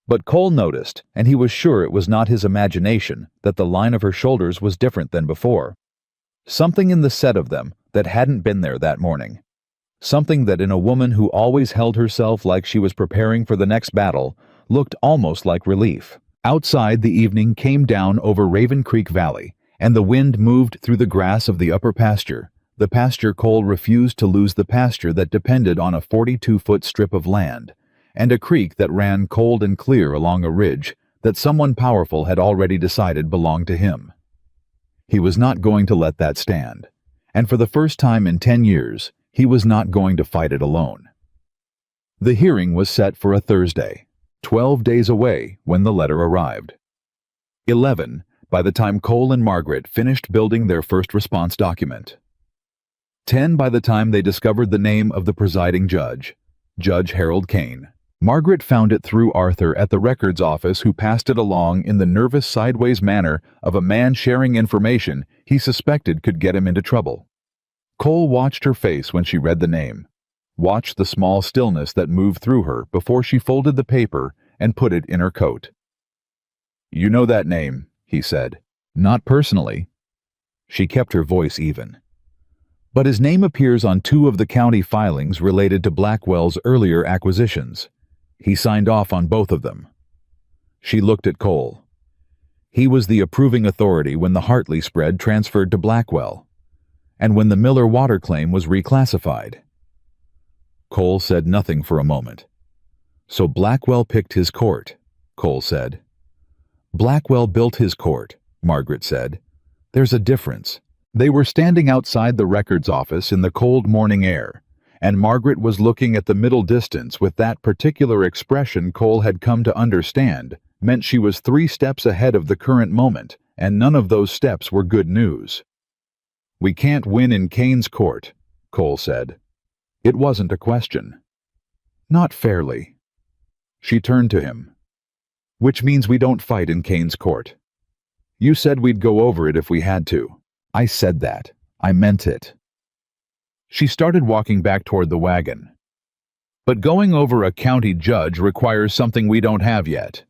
But Cole noticed, and he was sure it was not his imagination, that the line of her shoulders was different than before. Something in the set of them that hadn't been there that morning. Something that in a woman who always held herself like she was preparing for the next battle looked almost like relief. Outside, the evening came down over Raven Creek Valley, and the wind moved through the grass of the upper pasture. The pasture Cole refused to lose, the pasture that depended on a 42-foot strip of land, and a creek that ran cold and clear along a ridge that someone powerful had already decided belonged to him. He was not going to let that stand, and for the first time in 10 years, he was not going to fight it alone. The hearing was set for a Thursday, 12 days away when the letter arrived. 11 by the time Cole and Margaret finished building their first response document. 10 by the time they discovered the name of the presiding judge, Judge Harold Kane. Margaret found it through Arthur at the records office, who passed it along in the nervous sideways manner of a man sharing information he suspected could get him into trouble. Cole watched her face when she read the name, watched the small stillness that moved through her before she folded the paper and put it in her coat. "You know that name," he said. "Not personally." She kept her voice even. "But his name appears on 2 of the county filings related to Blackwell's earlier acquisitions. He signed off on both of them." She looked at Cole. He was the approving authority when the Hartley spread transferred to Blackwell, and when the Miller water claim was reclassified. Cole said nothing for a moment. "So Blackwell picked his court," Cole said. "Blackwell built his court," Margaret said. "There's a difference." They were standing outside the records office in the cold morning air, and Margaret was looking at the middle distance with that particular expression Cole had come to understand meant she was 3 steps ahead of the current moment, and none of those steps were good news. "We can't win in Kane's court," Cole said. It wasn't a question. "Not fairly." She turned to him. "Which means we don't fight in Kane's court. You said we'd go over it if we had to." "I said that. I meant it." She started walking back toward the wagon. "But going over a county judge requires something we don't have yet."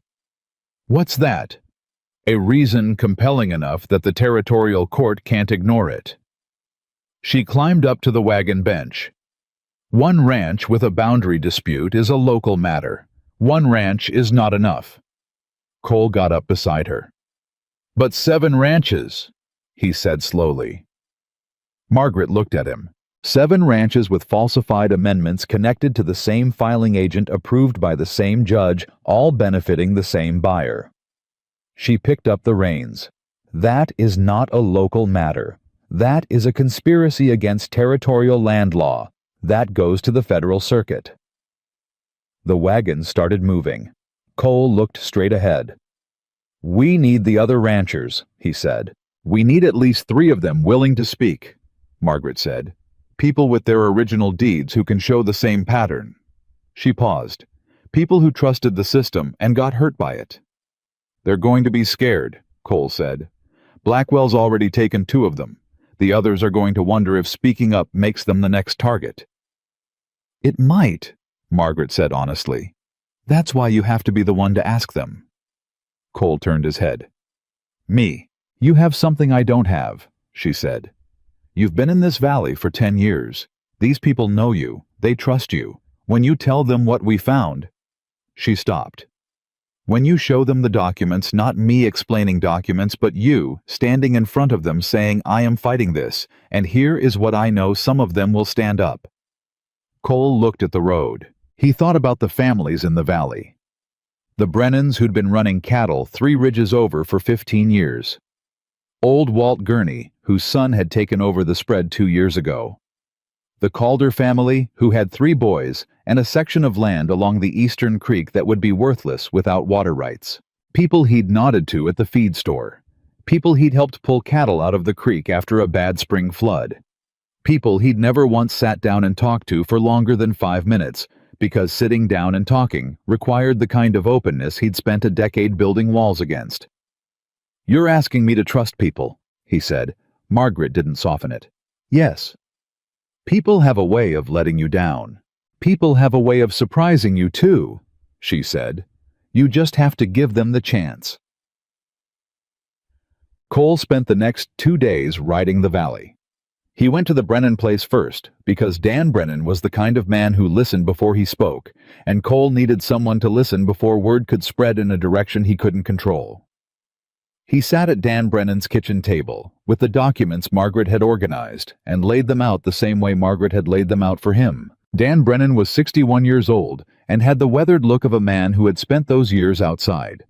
"What's that?" "A reason compelling enough that the territorial court can't ignore it." She climbed up to the wagon bench. "One ranch with a boundary dispute is a local matter. One ranch is not enough." Cole got up beside her. "But 7 ranches," he said slowly. Margaret looked at him. 7 ranches with falsified amendments connected to the same filing agent approved by the same judge, all benefiting the same buyer. She picked up the reins. "That is not a local matter. That is a conspiracy against territorial land law. That goes to the federal circuit." The wagon started moving. Cole looked straight ahead. "We need the other ranchers," he said. "We need at least 3 of them willing to speak," Margaret said. "People with their original deeds who can show the same pattern." She paused. "People who trusted the system and got hurt by it." "They're going to be scared," Cole said. "Blackwell's already taken 2 of them. The others are going to wonder if speaking up makes them the next target." "It might," Margaret said honestly. "That's why you have to be the one to ask them." Cole turned his head. "Me. You have something I don't have," she said. "You've been in this valley for 10 years. These people know you. They trust you. When you tell them what we found—" She stopped. "When you show them the documents, not me explaining documents, but you standing in front of them saying, 'I am fighting this, and here is what I know,' some of them will stand up." Cole looked at the road. He thought about the families in the valley. The Brennans who'd been running cattle 3 ridges over for 15 years. Old Walt Gurney, whose son had taken over the spread 2 years ago. The Calder family, who had 3 boys and a section of land along the eastern creek that would be worthless without water rights. People he'd nodded to at the feed store. People he'd helped pull cattle out of the creek after a bad spring flood. People he'd never once sat down and talked to for longer than 5 minutes, because sitting down and talking required the kind of openness he'd spent a decade building walls against. "You're asking me to trust people," he said. Margaret didn't soften it. "Yes. People have a way of letting you down. People have a way of surprising you too," she said. "You just have to give them the chance." Cole spent the next 2 days riding the valley. He went to the Brennan place first, because Dan Brennan was the kind of man who listened before he spoke, and Cole needed someone to listen before word could spread in a direction he couldn't control. He sat at Dan Brennan's kitchen table, with the documents Margaret had organized, and laid them out the same way Margaret had laid them out for him. Dan Brennan was 61 years old, and had the weathered look of a man who had spent those years outside.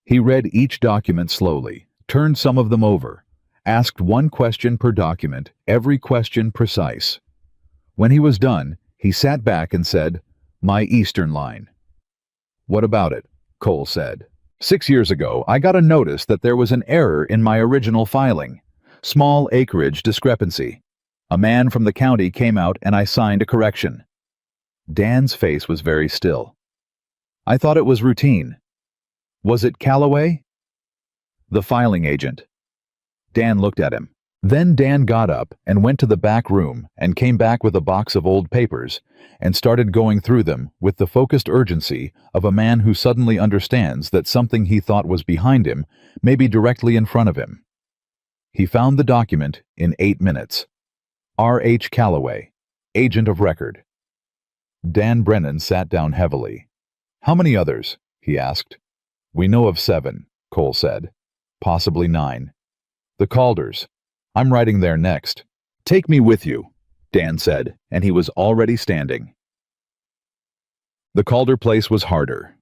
He read each document slowly, turned some of them over, asked 1 question per document, every question precise. When he was done, he sat back and said, "My eastern line." "What about it?" Cole said. "6 years ago, I got a notice that there was an error in my original filing. Small acreage discrepancy. A man from the county came out and I signed a correction." Dan's face was very still. "I thought it was routine." "Was it Calloway?" "The filing agent." Dan looked at him. Then Dan got up and went to the back room and came back with a box of old papers and started going through them with the focused urgency of a man who suddenly understands that something he thought was behind him may be directly in front of him. He found the document in 8 minutes. R.H. Calloway, Agent of Record. Dan Brennan sat down heavily. "How many others?" he asked. "We know of 7, Cole said. "Possibly 9. The Calders. I'm riding there next." "Take me with you," Dan said, and he was already standing. The Calder place was harder.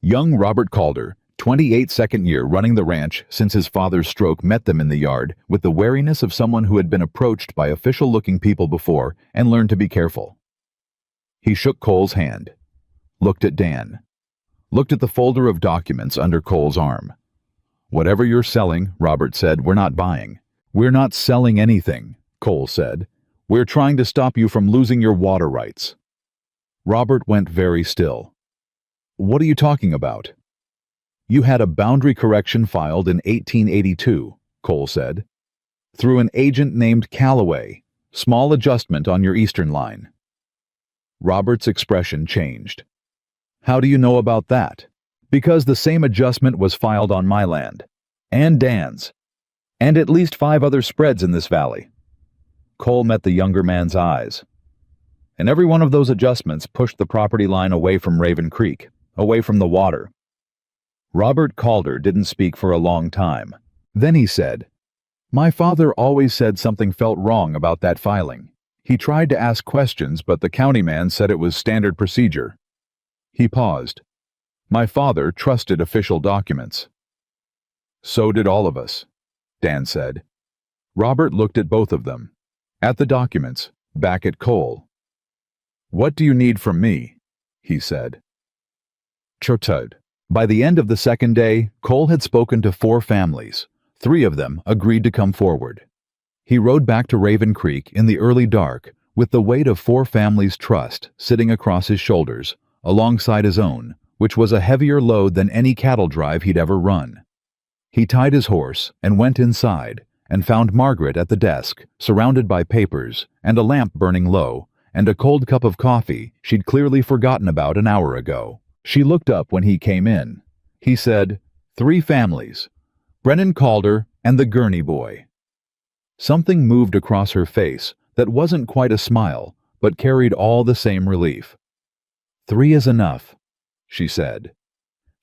Young Robert Calder, 28 second year running the ranch since his father's stroke, met them in the yard with the wariness of someone who had been approached by official-looking people before and learned to be careful. He shook Cole's hand, looked at Dan, looked at the folder of documents under Cole's arm. "Whatever you're selling," Robert said, "we're not buying." "We're not selling anything," Cole said. "We're trying to stop you from losing your water rights." Robert went very still. "What are you talking about?" "You had a boundary correction filed in 1882, Cole said. "Through an agent named Calloway. Small adjustment on your eastern line." Robert's expression changed. "How do you know about that?" "Because the same adjustment was filed on my land. And Dan's. And at least 5 other spreads in this valley." Cole met the younger man's eyes. "And every one of those adjustments pushed the property line away from Raven Creek, away from the water." Robert Calder didn't speak for a long time. Then he said, "My father always said something felt wrong about that filing. He tried to ask questions, but the county man said it was standard procedure." He paused. "My father trusted official documents." "So did all of us," Dan said. Robert looked at both of them, at the documents, back at Cole. "What do you need from me?" he said. Chortud. By the end of the second day, Cole had spoken to 4 families. 3 of them agreed to come forward. He rode back to Raven Creek in the early dark with the weight of 4 families' trust sitting across his shoulders, alongside his own, which was a heavier load than any cattle drive he'd ever run. He tied his horse and went inside and found Margaret at the desk, surrounded by papers and a lamp burning low and a cold cup of coffee she'd clearly forgotten about an hour ago. She looked up when he came in. He said, 3 families, Brennan Calder and the Gurney boy. Something moved across her face that wasn't quite a smile, but carried all the same relief. 3 is enough, she said.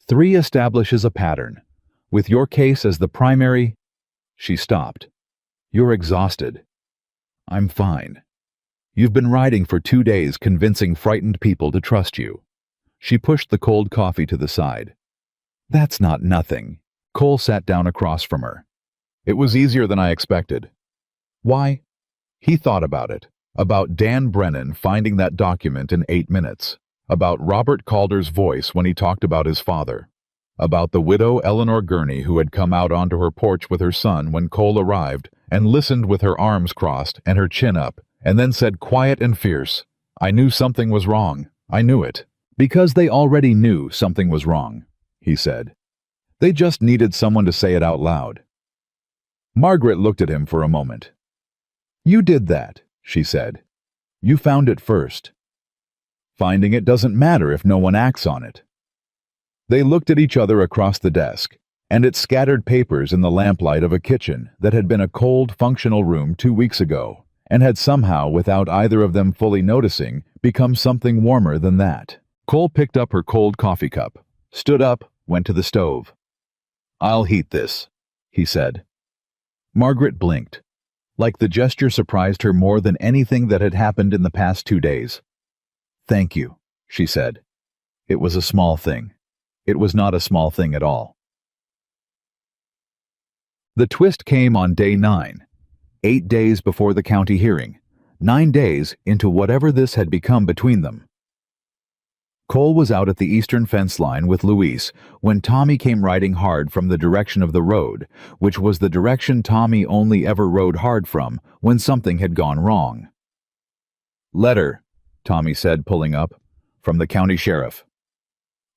3 establishes a pattern. With your case as the primary... She stopped. You're exhausted. I'm fine. You've been riding for 2 days convincing frightened people to trust you. She pushed the cold coffee to the side. That's not nothing. Cole sat down across from her. It was easier than I expected. Why? He thought about it. About Dan Brennan finding that document in 8 minutes. About Robert Calder's voice when he talked about his father. About the widow Eleanor Gurney who had come out onto her porch with her son when Cole arrived and listened with her arms crossed and her chin up, and then said quiet and fierce, "I knew something was wrong. I knew it." Because they already knew something was wrong, he said. They just needed someone to say it out loud. Margaret looked at him for a moment. You did that, she said. You found it first. Finding it doesn't matter if no one acts on it. They looked at each other across the desk, and at scattered papers in the lamplight of a kitchen that had been a cold, functional room 2 weeks ago, and had somehow, without either of them fully noticing, become something warmer than that. Cole picked up her cold coffee cup, stood up, went to the stove. I'll heat this, he said. Margaret blinked, like the gesture surprised her more than anything that had happened in the past 2 days. Thank you, she said. It was a small thing. It was not a small thing at all. The twist came on day 9, 8 days before the county hearing, 9 days into whatever this had become between them. Cole was out at the eastern fence line with Luis when Tommy came riding hard from the direction of the road, which was the direction Tommy only ever rode hard from when something had gone wrong. Letter, Tommy said, pulling up, from the county sheriff.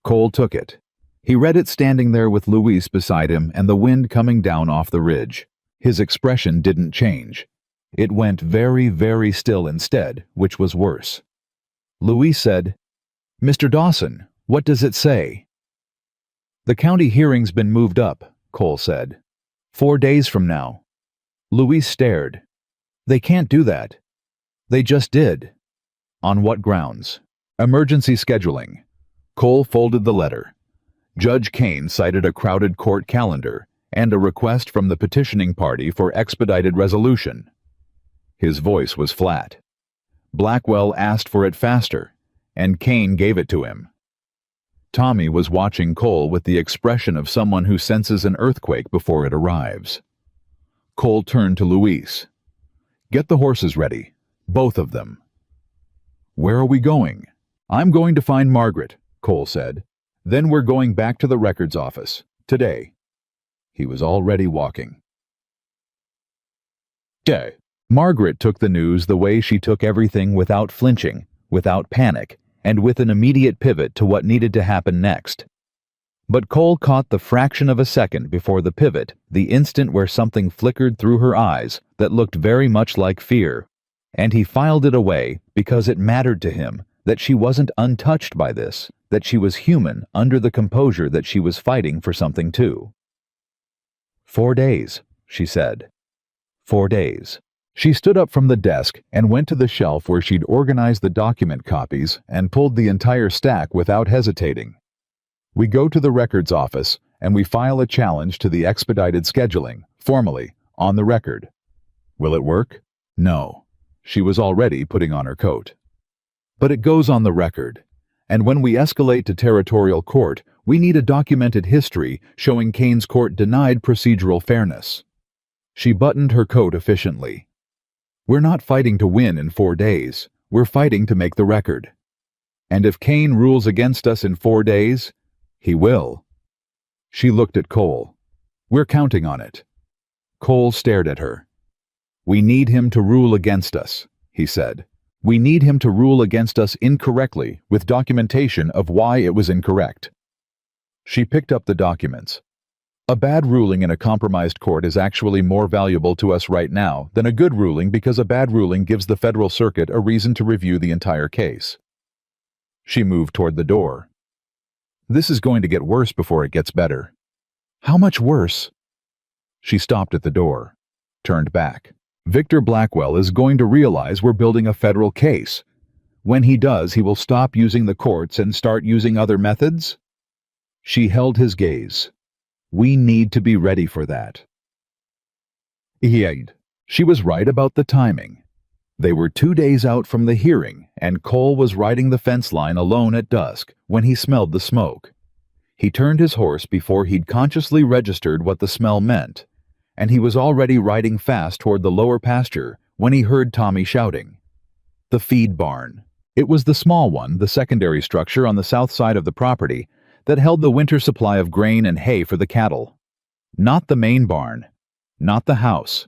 Cole took it. He read it standing there with Luis beside him and the wind coming down off the ridge. His expression didn't change. It went very, very still instead, which was worse. Luis said, Mr. Dawson, what does it say? The county hearing's been moved up, Cole said. 4 days from now. Luis stared. They can't do that. They just did. On what grounds? Emergency scheduling. Cole folded the letter. Judge Kane cited a crowded court calendar and a request from the petitioning party for expedited resolution. His voice was flat. Blackwell asked for it faster, and Kane gave it to him. Tommy was watching Cole with the expression of someone who senses an earthquake before it arrives. Cole turned to Luis. Get the horses ready, both of them. Where are we going? I'm going to find Margaret, Cole said. Then we're going back to the records office, today. He was already walking. Okay. Margaret took the news the way she took everything, without flinching, without panic, and with an immediate pivot to what needed to happen next. But Cole caught the fraction of a second before the pivot, the instant where something flickered through her eyes that looked very much like fear, and he filed it away because it mattered to him that she wasn't untouched by this, that she was human under the composure that she was fighting for something too. 4 days, she said. 4 days. She stood up from the desk and went to the shelf where she'd organized the document copies and pulled the entire stack without hesitating. We go to the records office and we file a challenge to the expedited scheduling, formally, on the record. Will it work? No. She was already putting on her coat. But it goes on the record, and when we escalate to territorial court, we need a documented history showing Kane's court denied procedural fairness. She buttoned her coat efficiently. We're not fighting to win in 4 days. We're fighting to make the record. And if Kane rules against us in 4 days, he will. She looked at Cole. We're counting on it. Cole stared at her. We need him to rule against us, he said. We need him to rule against us incorrectly with documentation of why it was incorrect. She picked up the documents. A bad ruling in a compromised court is actually more valuable to us right now than a good ruling, because a bad ruling gives the Federal Circuit a reason to review the entire case. She moved toward the door. This is going to get worse before it gets better. How much worse? She stopped at the door, turned back. Victor Blackwell is going to realize we're building a federal case. When he does, he will stop using the courts and start using other methods? She held his gaze. We need to be ready for that. She was right about the timing. They were 2 days out from the hearing, and Cole was riding the fence line alone at dusk when he smelled the smoke. He turned his horse before he'd consciously registered what the smell meant, and he was already riding fast toward the lower pasture when he heard Tommy shouting. The feed barn. It was the small one, the secondary structure on the south side of the property, that held the winter supply of grain and hay for the cattle. Not the main barn, not the house.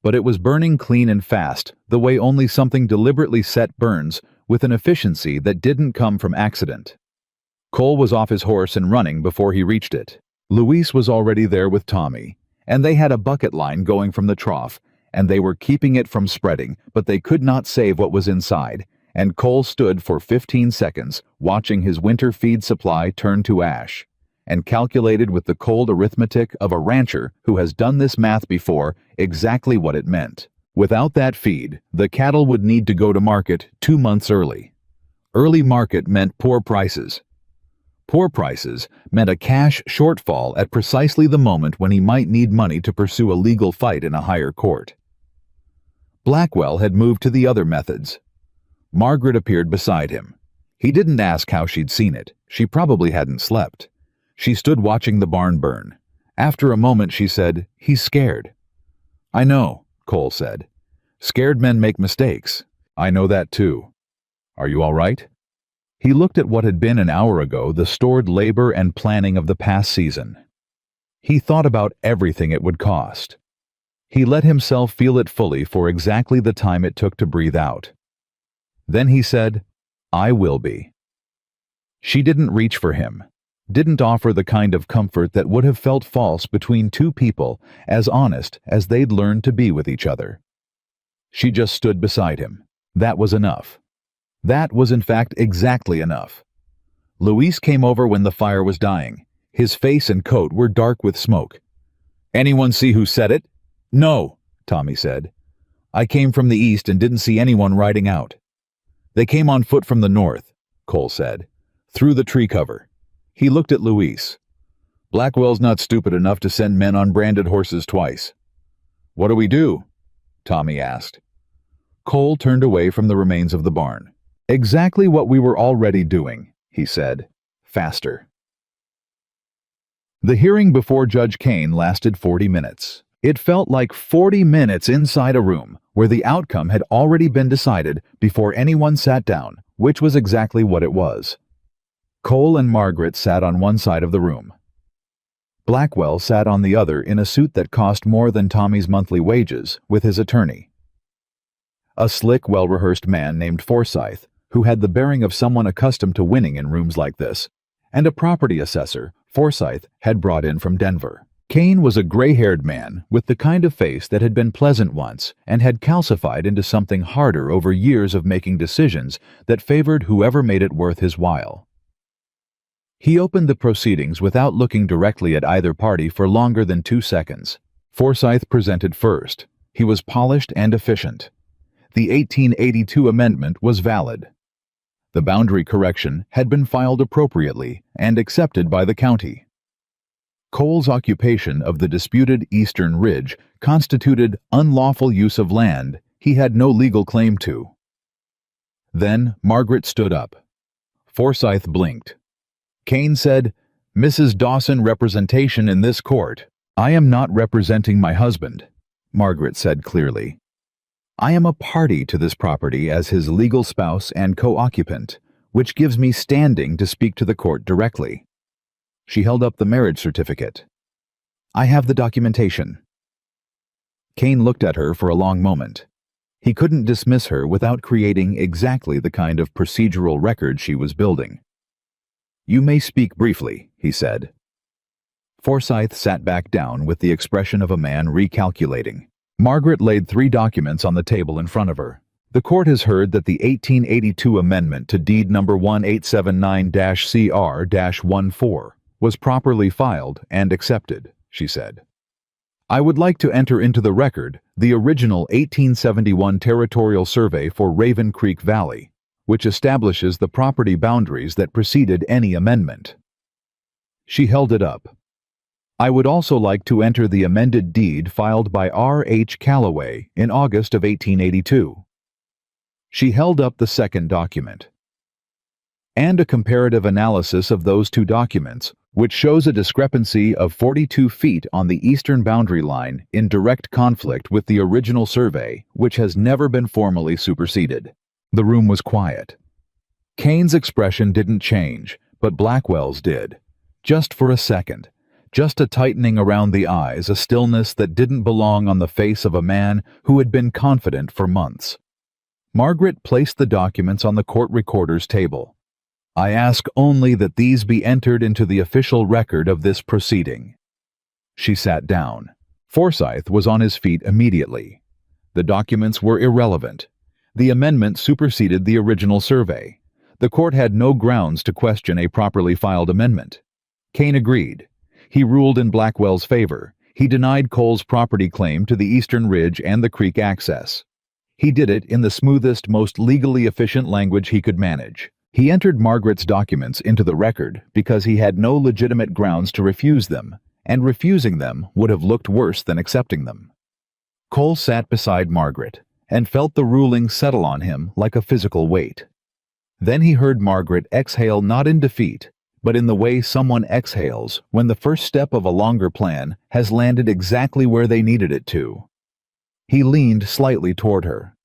But it was burning clean and fast, the way only something deliberately set burns, with an efficiency that didn't come from accident. Cole was off his horse and running before he reached it. Luis was already there with Tommy, and they had a bucket line going from the trough, and they were keeping it from spreading, but they could not save what was inside, and Cole stood for 15 seconds, watching his winter feed supply turn to ash, and calculated with the cold arithmetic of a rancher who has done this math before exactly what it meant. Without that feed, the cattle would need to go to market 2 months early. Early market meant poor prices. Poor prices meant a cash shortfall at precisely the moment when he might need money to pursue a legal fight in a higher court. Blackwell had moved to the other methods. Margaret appeared beside him. He didn't ask how she'd seen it. She probably hadn't slept. She stood watching the barn burn. After a moment she said, "He's scared." "I know," Cole said. "Scared men make mistakes. I know that too. Are you all right?" He looked at what had been an hour ago the stored labor and planning of the past season. He thought about everything it would cost. He let himself feel it fully for exactly the time it took to breathe out. Then he said, "I will be." She didn't reach for him, didn't offer the kind of comfort that would have felt false between two people as honest as they'd learned to be with each other. She just stood beside him. That was enough. That was in fact exactly enough. Luis came over when the fire was dying. His face and coat were dark with smoke. "Anyone see who set it?" "No," Tommy said. "I came from the east and didn't see anyone riding out." "They came on foot from the north," Cole said, "through the tree cover." He looked at Luis. "Blackwell's not stupid enough to send men on branded horses twice." "What do we do?" Tommy asked. Cole turned away from the remains of the barn. "Exactly what we were already doing," he said, faster. The hearing before Judge Kane lasted 40 minutes. It felt like 40 minutes inside a room where the outcome had already been decided before anyone sat down, which was exactly what it was. Cole and Margaret sat on one side of the room. Blackwell sat on the other in a suit that cost more than Tommy's monthly wages, with his attorney. A slick, well-rehearsed man named Forsyth, who had the bearing of someone accustomed to winning in rooms like this, and a property assessor Forsyth had brought in from Denver. Kane was a gray-haired man with the kind of face that had been pleasant once and had calcified into something harder over years of making decisions that favored whoever made it worth his while. He opened the proceedings without looking directly at either party for longer than 2 seconds. Forsyth presented first. He was polished and efficient. The 1882 amendment was valid. The boundary correction had been filed appropriately and accepted by the county. Cole's occupation of the disputed Eastern Ridge constituted unlawful use of land he had no legal claim to. Then Margaret stood up. Forsyth blinked. Kane said, "Mrs. Dawson, representation in this court." "I am not representing my husband," Margaret said clearly. "I am a party to this property as his legal spouse and co-occupant, which gives me standing to speak to the court directly." She held up the marriage certificate. "I have the documentation." Kane looked at her for a long moment. He couldn't dismiss her without creating exactly the kind of procedural record she was building. "You may speak briefly," he said. Forsyth sat back down with the expression of a man recalculating. Margaret laid 3 documents on the table in front of her. "The court has heard that the 1882 amendment to deed number 1879-CR-14 was properly filed and accepted," she said. "I would like to enter into the record the original 1871 territorial survey for Raven Creek Valley, which establishes the property boundaries that preceded any amendment." She held it up. "I would also like to enter the amended deed filed by R. H. Calloway in August of 1882. She held up the second document. And a comparative analysis of those two documents, which shows a discrepancy of 42 feet on the eastern boundary line in direct conflict with the original survey, which has never been formally superseded. The room was quiet. Kane's expression didn't change, but Blackwell's did. Just for a second. Just a tightening around the eyes, a stillness that didn't belong on the face of a man who had been confident for months. Margaret placed the documents on the court recorder's table. I ask only that these be entered into the official record of this proceeding. She sat down. Forsyth was on his feet immediately. The documents were irrelevant. The amendment superseded the original survey. The court had no grounds to question a properly filed amendment. Kane agreed. He ruled in Blackwell's favor. He denied Cole's property claim to the eastern ridge and the creek access. He did it in the smoothest, most legally efficient language he could manage. He entered Margaret's documents into the record because he had no legitimate grounds to refuse them, and refusing them would have looked worse than accepting them. Cole sat beside Margaret and felt the ruling settle on him like a physical weight. Then he heard Margaret exhale not in defeat, but in the way someone exhales when the first step of a longer plan has landed exactly where they needed it to. He leaned slightly toward her.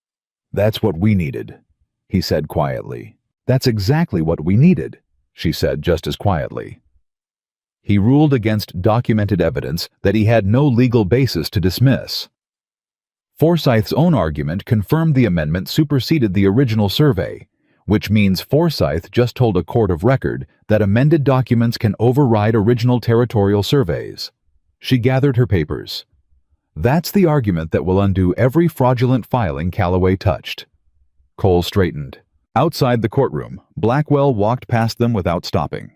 "That's what we needed," he said quietly. "That's exactly what we needed," she said just as quietly. He ruled against documented evidence that he had no legal basis to dismiss. Forsyth's own argument confirmed the amendment superseded the original survey, which means Forsyth just told a court of record that amended documents can override original territorial surveys. She gathered her papers. That's the argument that will undo every fraudulent filing Calloway touched. Cole straightened. Outside the courtroom, Blackwell walked past them without stopping.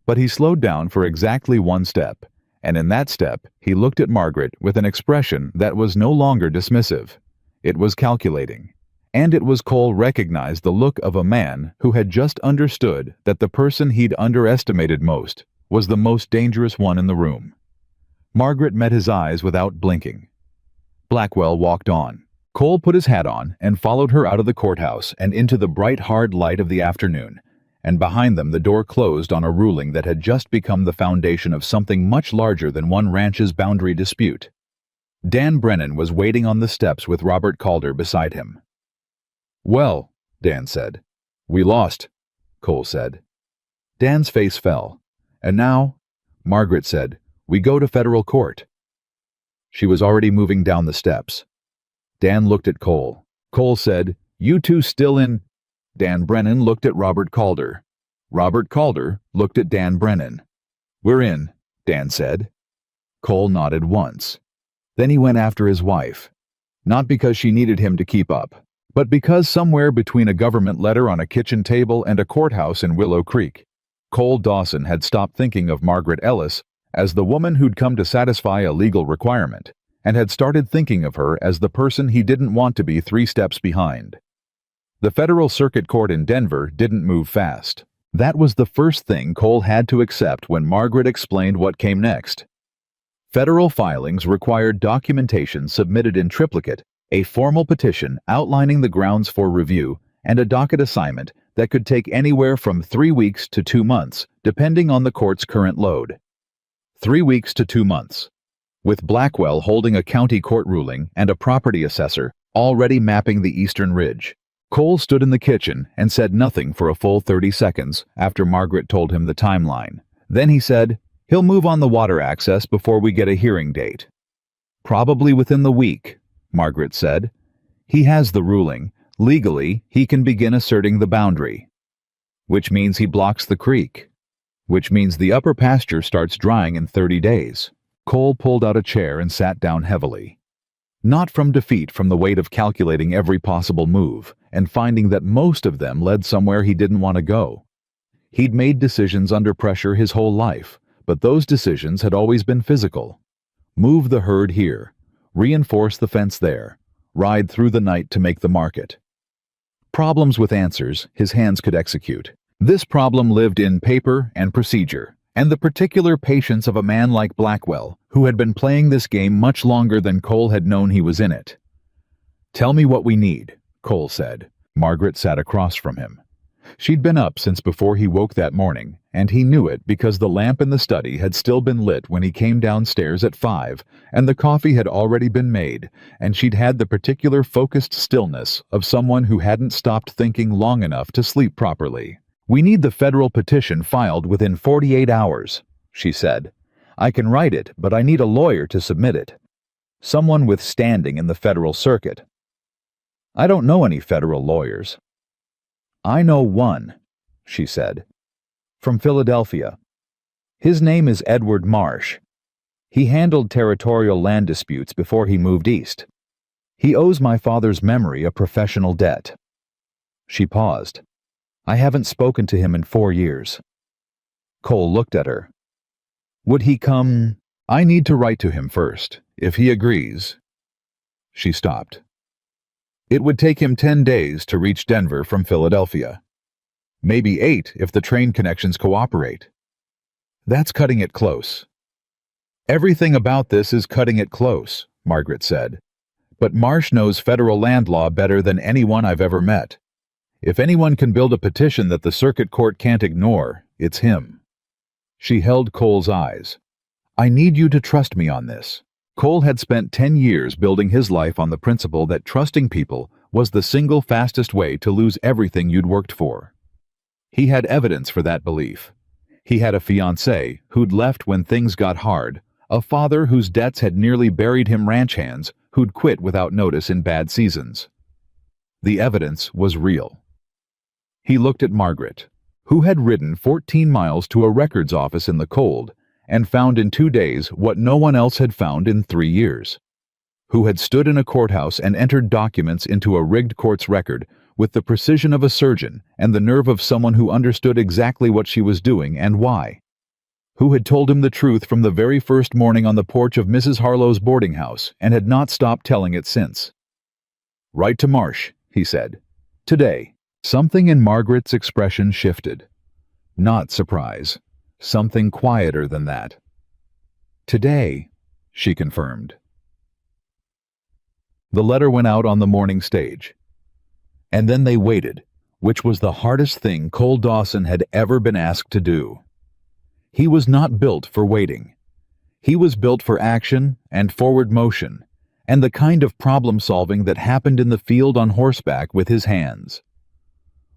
But he slowed down for exactly one step, and in that step he looked at Margaret with an expression that was no longer dismissive. It was calculating. And it was Cole recognized the look of a man who had just understood that the person he'd underestimated most was the most dangerous one in the room. Margaret met his eyes without blinking. Blackwell walked on. Cole put his hat on and followed her out of the courthouse and into the bright, hard light of the afternoon, and behind them the door closed on a ruling that had just become the foundation of something much larger than one ranch's boundary dispute. Dan Brennan was waiting on the steps with Robert Calder beside him. "Well," Dan said. "We lost," Cole said. Dan's face fell. "And now," Margaret said, "we go to federal court." She was already moving down the steps. Dan looked at Cole. Cole said, "You two still in?" Dan Brennan looked at Robert Calder. Robert Calder looked at Dan Brennan. "We're in," Dan said. Cole nodded once. Then he went after his wife. Not because she needed him to keep up, but because somewhere between a government letter on a kitchen table and a courthouse in Willow Creek, Cole Dawson had stopped thinking of Margaret Ellis as the woman who'd come to satisfy a legal requirement, and had started thinking of her as the person he didn't want to be 3 steps behind. The Federal Circuit Court in Denver didn't move fast. That was the first thing Cole had to accept when Margaret explained what came next. Federal filings required documentation submitted in triplicate, a formal petition outlining the grounds for review, and a docket assignment that could take anywhere from 3 weeks to 2 months, depending on the court's current load. 3 weeks to 2 months. With Blackwell holding a county court ruling and a property assessor already mapping the eastern ridge, Cole stood in the kitchen and said nothing for a full 30 seconds after Margaret told him the timeline. Then he said, "He'll move on the water access before we get a hearing date." "Probably within the week," Margaret said. "He has the ruling. Legally, he can begin asserting the boundary. Which means he blocks the creek. Which means the upper pasture starts drying in 30 days. Cole pulled out a chair and sat down heavily. Not from defeat from the weight of calculating every possible move and finding that most of them led somewhere he didn't want to go. He'd made decisions under pressure his whole life, but those decisions had always been physical. Move the herd here. Reinforce the fence there. Ride through the night to make the market. Problems with answers his hands could execute. This problem lived in paper and procedure, and the particular patience of a man like Blackwell, who had been playing this game much longer than Cole had known he was in it. "Tell me what we need," Cole said. Margaret sat across from him. She'd been up since before he woke that morning, and he knew it because the lamp in the study had still been lit when he came downstairs at 5, and the coffee had already been made, and she'd had the particular focused stillness of someone who hadn't stopped thinking long enough to sleep properly. "We need the federal petition filed within 48 hours, she said. "I can write it, but I need a lawyer to submit it. Someone with standing in the federal circuit." "I don't know any federal lawyers." "I know one," she said. "From Philadelphia. His name is Edward Marsh. He handled territorial land disputes before he moved east. He owes my father's memory a professional debt." She paused. "I haven't spoken to him in 4 years." Cole looked at her. "Would he come?" "I need to write to him first, if he agrees." She stopped. "It would take him 10 days to reach Denver from Philadelphia. Maybe 8 if the train connections cooperate. That's cutting it close." "Everything about this is cutting it close," Margaret said. "But Marsh knows federal land law better than anyone I've ever met. If anyone can build a petition that the circuit court can't ignore, it's him." She held Cole's eyes. "I need you to trust me on this." Cole had spent 10 years building his life on the principle that trusting people was the single fastest way to lose everything you'd worked for. He had evidence for that belief. He had a fiancée who'd left when things got hard, a father whose debts had nearly buried him ranch hands who'd quit without notice in bad seasons. The evidence was real. He looked at Margaret, who had ridden 14 miles to a records office in the cold and found in 2 days what no one else had found in 3 years, who had stood in a courthouse and entered documents into a rigged court's record with the precision of a surgeon and the nerve of someone who understood exactly what she was doing and why, who had told him the truth from the very first morning on the porch of Mrs. Harlow's boarding house and had not stopped telling it since. "Write to Marsh," he said. "Today." Something in Margaret's expression shifted. Not surprise. Something quieter than that. "Today," she confirmed. The letter went out on the morning stage. And then they waited, which was the hardest thing Cole Dawson had ever been asked to do. He was not built for waiting. He was built for action and forward motion, and the kind of problem-solving that happened in the field on horseback with his hands.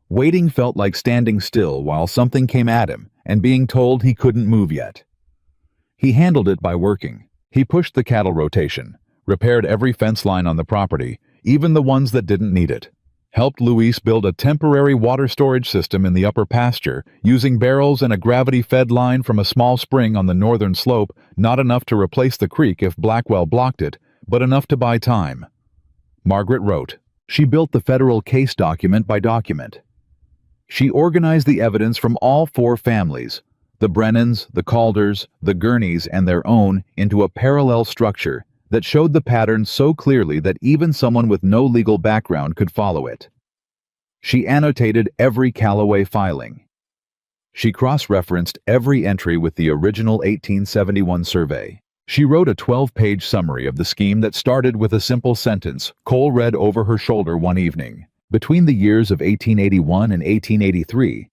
Waiting felt like standing still while something came at him and being told he couldn't move yet. He handled it by working. He pushed the cattle rotation, repaired every fence line on the property, even the ones that didn't need it, helped Luis build a temporary water storage system in the upper pasture using barrels and a gravity-fed line from a small spring on the northern slope, not enough to replace the creek if Blackwell blocked it, but enough to buy time. Margaret wrote. She built the federal case document by document. She organized the evidence from all 4 families, the Brennans, the Calders, the Gurneys, and their own, into a parallel structure that showed the pattern so clearly that even someone with no legal background could follow it. She annotated every Callaway filing. She cross-referenced every entry with the original 1871 survey. She wrote a 12-page summary of the scheme that started with a simple sentence Cole read over her shoulder one evening. Between the years of 1881 and 1883,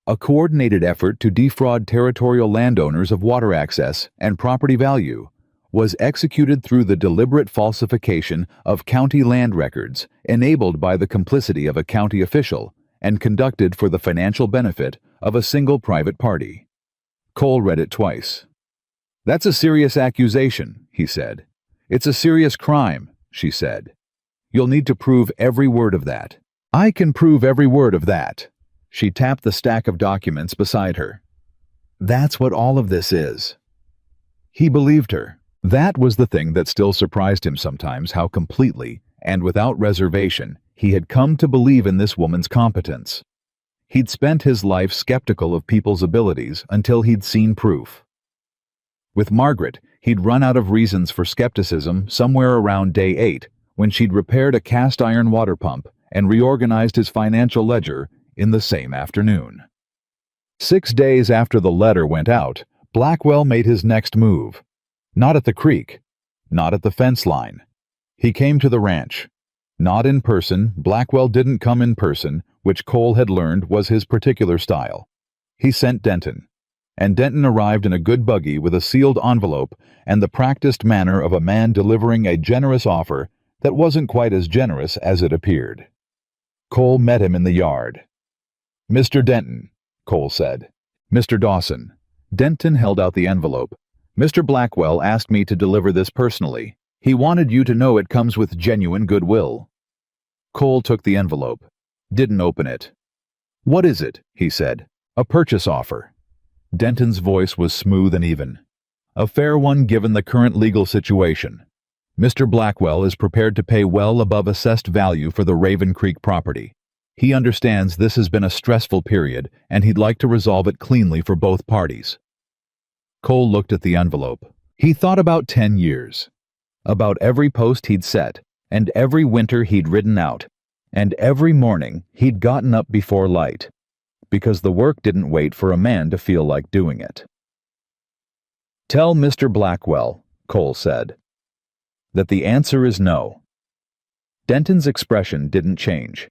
a coordinated effort to defraud territorial landowners of water access and property value was executed through the deliberate falsification of county land records enabled by the complicity of a county official and conducted for the financial benefit of a single private party. Cole read it twice. "That's a serious accusation," he said. "It's a serious crime," she said. "You'll need to prove every word of that." "I can prove every word of that." She tapped the stack of documents beside her. "That's what all of this is." He believed her. That was the thing that still surprised him sometimes, how completely, and without reservation, he had come to believe in this woman's competence. He'd spent his life skeptical of people's abilities until he'd seen proof. With Margaret, he'd run out of reasons for skepticism somewhere around day 8, when she'd repaired a cast-iron water pump and reorganized his financial ledger in the same afternoon. 6 days after the letter went out, Blackwell made his next move. Not at the creek, not at the fence line. He came to the ranch. Not in person. Blackwell didn't come in person, which Cole had learned was his particular style. He sent Denton. And Denton arrived in a good buggy with a sealed envelope and the practiced manner of a man delivering a generous offer that wasn't quite as generous as it appeared. Cole met him in the yard. "Mr. Denton," Cole said. "Mr. Dawson." Denton held out the envelope. "Mr. Blackwell asked me to deliver this personally. He wanted you to know it comes with genuine goodwill." Cole took the envelope. Didn't open it. "What is it?" he said. "A purchase offer." Denton's voice was smooth and even. "A fair one given the current legal situation. Mr. Blackwell is prepared to pay well above assessed value for the Raven Creek property. He understands this has been a stressful period and he'd like to resolve it cleanly for both parties." Cole looked at the envelope. He thought about 10 years. About every post he'd set, and every winter he'd ridden out, and every morning he'd gotten up before light, because the work didn't wait for a man to feel like doing it. "Tell Mr. Blackwell," Cole said, "that the answer is no." Denton's expression didn't change.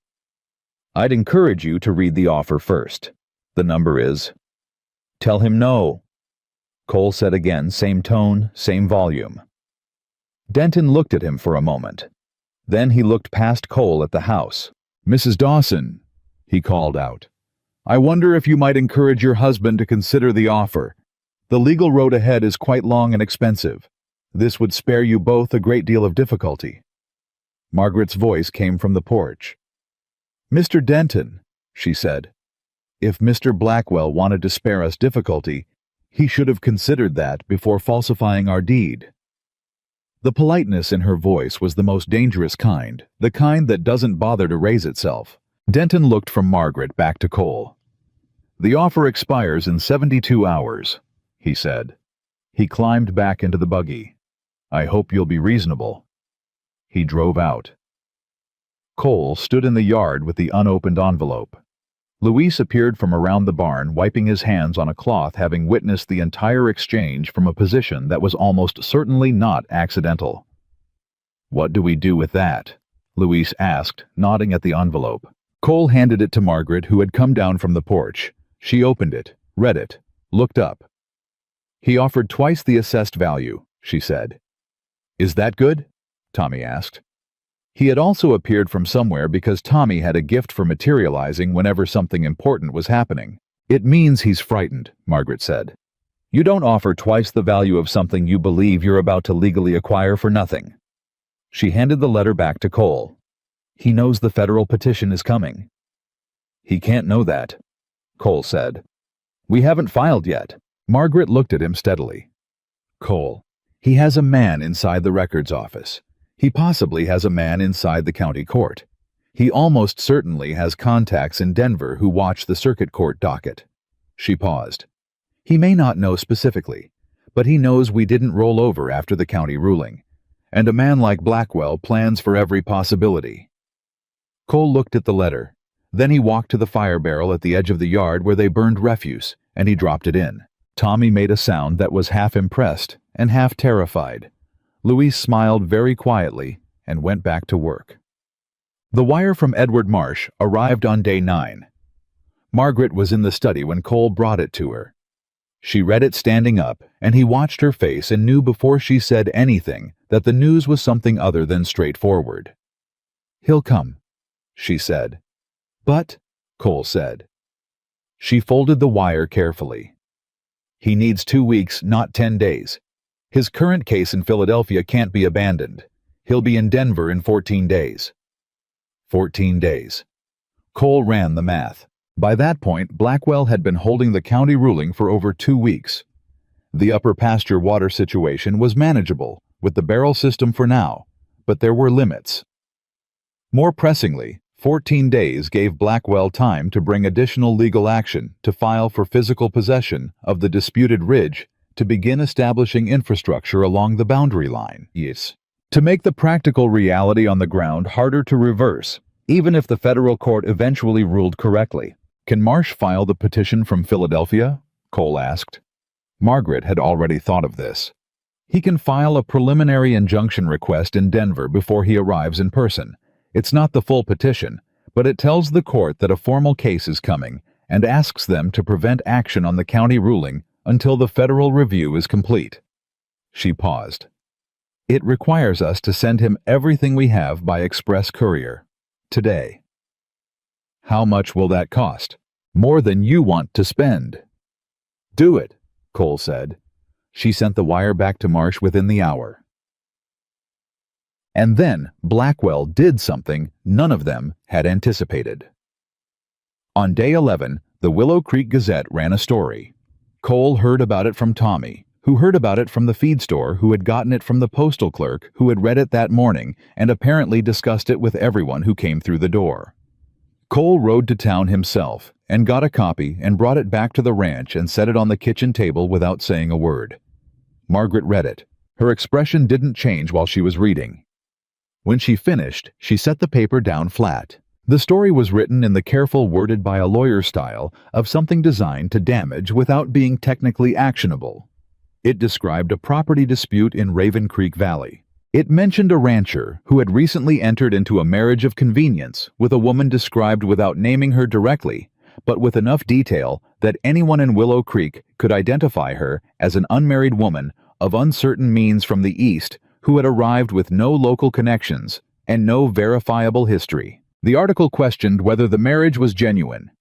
"I'd encourage you to read the offer first. The number is—" "Tell him no," Cole said again, same tone, same volume. Denton looked at him for a moment. Then he looked past Cole at the house. "Mrs. Dawson," he called out, "I wonder if you might encourage your husband to consider the offer. The legal road ahead is quite long and expensive. This would spare you both a great deal of difficulty." Margaret's voice came from the porch. "Mr. Denton," she said, "if Mr. Blackwell wanted to spare us difficulty, he should have considered that before falsifying our deed." The politeness in her voice was the most dangerous kind, the kind that doesn't bother to raise itself. Denton looked from Margaret back to Cole. "The offer expires in 72 hours, he said. He climbed back into the buggy. "I hope you'll be reasonable." He drove out. Cole stood in the yard with the unopened envelope. Luis appeared from around the barn, wiping his hands on a cloth, having witnessed the entire exchange from a position that was almost certainly not accidental. "What do we do with that?" Luis asked, nodding at the envelope. Cole handed it to Margaret, who had come down from the porch. She opened it, read it, looked up. "He offered twice the assessed value," she said. "Is that good?" Tommy asked. He had also appeared from somewhere because Tommy had a gift for materializing whenever something important was happening. "It means he's frightened," Margaret said. "You don't offer twice the value of something you believe you're about to legally acquire for nothing." She handed the letter back to Cole. "He knows the federal petition is coming." "He can't know that," Cole said. "We haven't filed yet." Margaret looked at him steadily. "Cole, he has a man inside the records office. He possibly has a man inside the county court. He almost certainly has contacts in Denver who watch the circuit court docket." She paused. "He may not know specifically, but he knows we didn't roll over after the county ruling. And a man like Blackwell plans for every possibility." Cole looked at the letter. Then he walked to the fire barrel at the edge of the yard where they burned refuse, and he dropped it in. Tommy made a sound that was half impressed and half terrified. Luis smiled very quietly and went back to work. The wire from Edward Marsh arrived on day 9. Margaret was in the study when Cole brought it to her. She read it standing up, and he watched her face and knew before she said anything that the news was something other than straightforward. "He'll come," she said. "But," Cole said. She folded the wire carefully. "He needs 2 weeks, not 10 days. His current case in Philadelphia can't be abandoned. He'll be in Denver in 14 days. 14 days. Cole ran the math. By that point, Blackwell had been holding the county ruling for over 2 weeks. The upper pasture water situation was manageable with the barrel system for now, but there were limits. More pressingly, 14 days gave Blackwell time to bring additional legal action to file for physical possession of the disputed ridge to begin establishing infrastructure along the boundary line. Yes. To make the practical reality on the ground harder to reverse, even if the federal court eventually ruled correctly. "Can Marsh file the petition from Philadelphia?" Cole asked. Margaret had already thought of this. "He can file a preliminary injunction request in Denver before he arrives in person. It's not the full petition, but it tells the court that a formal case is coming and asks them to prevent action on the county ruling until the federal review is complete. She paused. It requires us to send him everything we have by express courier. Today. How much will that cost? More than you want to spend. Do it, Cole said. She sent the wire back to Marsh within the hour. And then Blackwell did something none of them had anticipated. On day 11, the Willow Creek Gazette ran a story. Cole heard about it from Tommy, who heard about it from the feed store, who had gotten it from the postal clerk, who had read it that morning and apparently discussed it with everyone who came through the door. Cole rode to town himself and got a copy and brought it back to the ranch and set it on the kitchen table without saying a word. Margaret read it. Her expression didn't change while she was reading. When she finished, she set the paper down flat. The story was written in the careful worded by a lawyer style of something designed to damage without being technically actionable. It described a property dispute in Raven Creek Valley. It mentioned a rancher who had recently entered into a marriage of convenience with a woman described without naming her directly, but with enough detail that anyone in Willow Creek could identify her as an unmarried woman of uncertain means from the East who had arrived with no local connections and no verifiable history. The article questioned whether the marriage was genuine,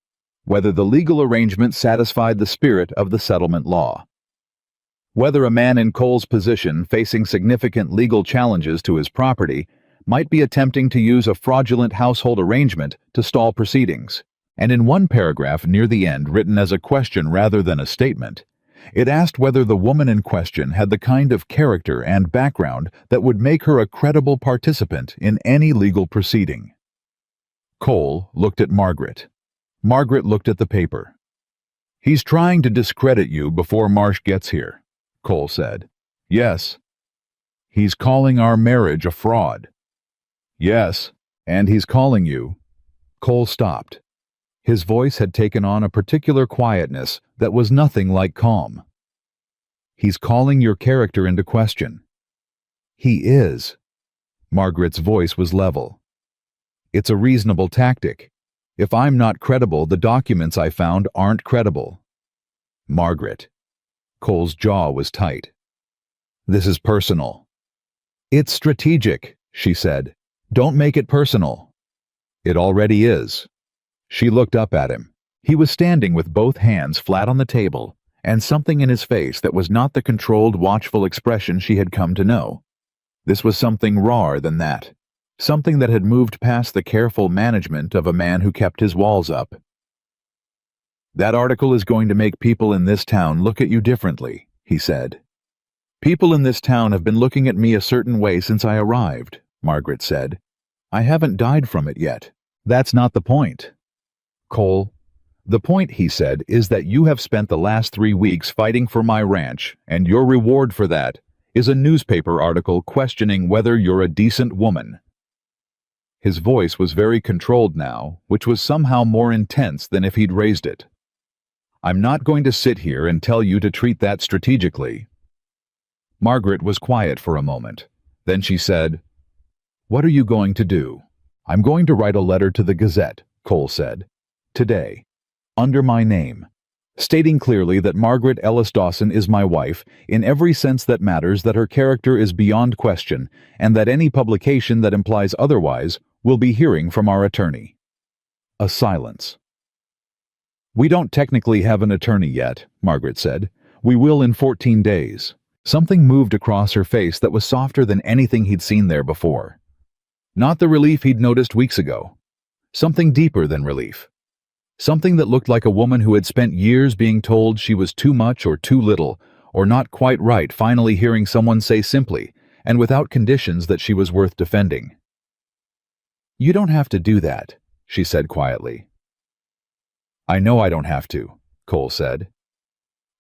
whether the legal arrangement satisfied the spirit of the settlement law, whether a man in Cole's position facing significant legal challenges to his property might be attempting to use a fraudulent household arrangement to stall proceedings. And in one paragraph near the end, written as a question rather than a statement, it asked whether the woman in question had the kind of character and background that would make her a credible participant in any legal proceeding. Cole looked at Margaret. Margaret looked at the paper. "He's trying to discredit you before Marsh gets here," Cole said. "Yes." "He's calling our marriage a fraud." "Yes, and he's calling you." Cole stopped. His voice had taken on a particular quietness that was nothing like calm. "He's calling your character into question." "He is." Margaret's voice was level. "It's a reasonable tactic. If I'm not credible, the documents I found aren't credible." "Margaret." Cole's jaw was tight. "This is personal." "It's strategic," she said. "Don't make it personal." "It already is." She looked up at him. He was standing with both hands flat on the table, and something in his face that was not the controlled, watchful expression she had come to know. This was something rawer than that. Something that had moved past the careful management of a man who kept his walls up. "That article is going to make people in this town look at you differently," he said. "People in this town have been looking at me a certain way since I arrived," Margaret said. "I haven't died from it yet. That's not the point." "Cole, the point," he said, "is that you have spent the last 3 weeks fighting for my ranch, and your reward for that is a newspaper article questioning whether you're a decent woman." His voice was very controlled now, which was somehow more intense than if he'd raised it. "I'm not going to sit here and tell you to treat that strategically." Margaret was quiet for a moment. Then she said, "What are you going to do?" "I'm going to write a letter to the Gazette," Cole said. "Today. Under my name. Stating clearly that Margaret Ellis Dawson is my wife, in every sense that matters, that her character is beyond question, and that any publication that implies otherwise will be hearing from our attorney." A silence. "We don't technically have an attorney yet," Margaret said. "We will in 14 days. Something moved across her face that was softer than anything he'd seen there before. Not the relief he'd noticed weeks ago. Something deeper than relief. Something that looked like a woman who had spent years being told she was too much or too little, or not quite right, finally hearing someone say simply, and without conditions, that she was worth defending. "You don't have to do that," she said quietly. "I know I don't have to," Cole said.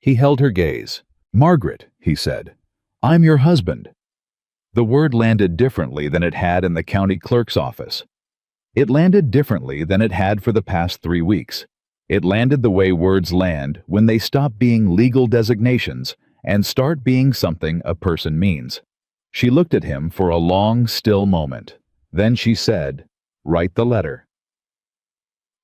He held her gaze. "Margaret," he said, "I'm your husband." The word landed differently than it had in the county clerk's office. It landed differently than it had for the past 3 weeks. It landed the way words land when they stop being legal designations and start being something a person means. She looked at him for a long, still moment. Then she said, Write the letter.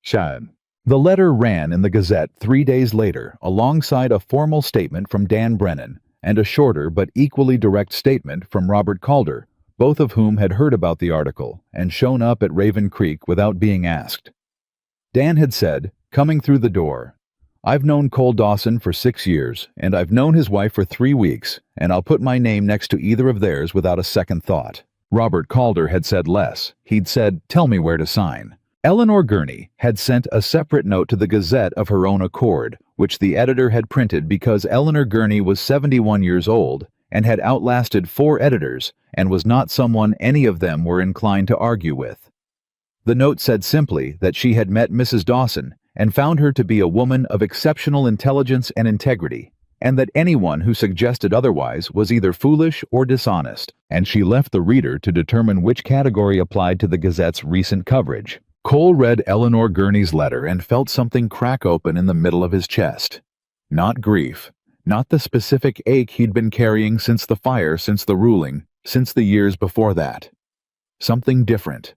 Shan. The letter ran in the Gazette 3 days later alongside a formal statement from Dan Brennan and a shorter but equally direct statement from Robert Calder, both of whom had heard about the article and shown up at Raven Creek without being asked. Dan had said, coming through the door, "I've known Cole Dawson for 6 years, and I've known his wife for 3 weeks, and I'll put my name next to either of theirs without a second thought." Robert Calder had said less. He'd said, "Tell me where to sign." Eleanor Gurney had sent a separate note to the Gazette of her own accord, which the editor had printed because Eleanor Gurney was 71 years old and had outlasted 4 editors and was not someone any of them were inclined to argue with. The note said simply that she had met Mrs. Dawson and found her to be a woman of exceptional intelligence and integrity, and that anyone who suggested otherwise was either foolish or dishonest, and she left the reader to determine which category applied to the Gazette's recent coverage. Cole read Eleanor Gurney's letter and felt something crack open in the middle of his chest. Not grief, not the specific ache he'd been carrying since the fire, since the ruling, since the years before that. Something different.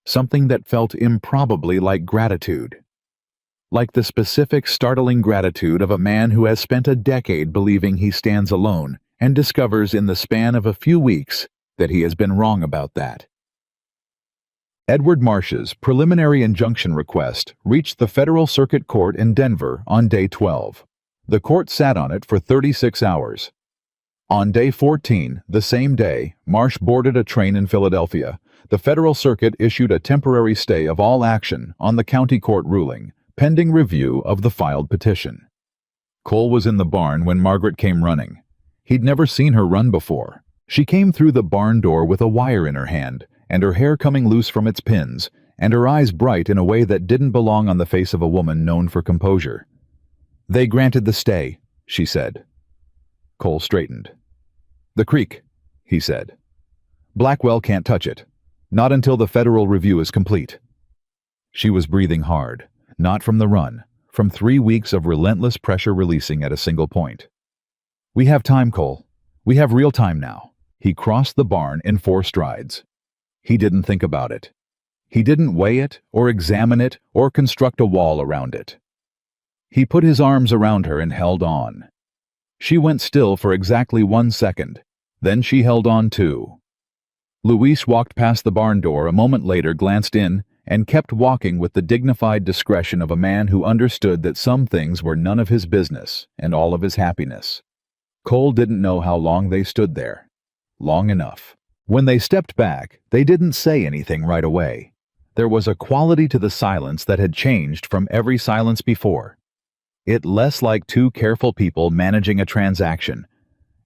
Something that felt improbably like gratitude. Like the specific, startling gratitude of a man who has spent a decade believing he stands alone and discovers in the span of a few weeks that he has been wrong about that. Edward Marsh's preliminary injunction request reached the Federal Circuit Court in Denver on day 12. The court sat on it for 36 hours. On day 14, the same day, Marsh boarded a train in Philadelphia. The Federal Circuit issued a temporary stay of all action on the county court ruling, pending review of the filed petition. Cole was in the barn when Margaret came running. He'd never seen her run before. She came through the barn door with a wire in her hand, and her hair coming loose from its pins, and her eyes bright in a way that didn't belong on the face of a woman known for composure. "They granted the stay," she said. Cole straightened. "The creek," he said. "Blackwell can't touch it. Not until the federal review is complete." She was breathing hard, not from the run, from 3 weeks of relentless pressure releasing at a single point. "We have time, Cole. We have real time now." He crossed the barn in 4 strides. He didn't think about it. He didn't weigh it, or examine it, or construct a wall around it. He put his arms around her and held on. She went still for exactly 1 second. Then she held on too. Luis walked past the barn door a moment later, glanced in, and kept walking with the dignified discretion of a man who understood that some things were none of his business and all of his happiness. Cole didn't know how long they stood there. Long enough. When they stepped back, they didn't say anything right away. There was a quality to the silence that had changed from every silence before. It less like 2 careful people managing a transaction,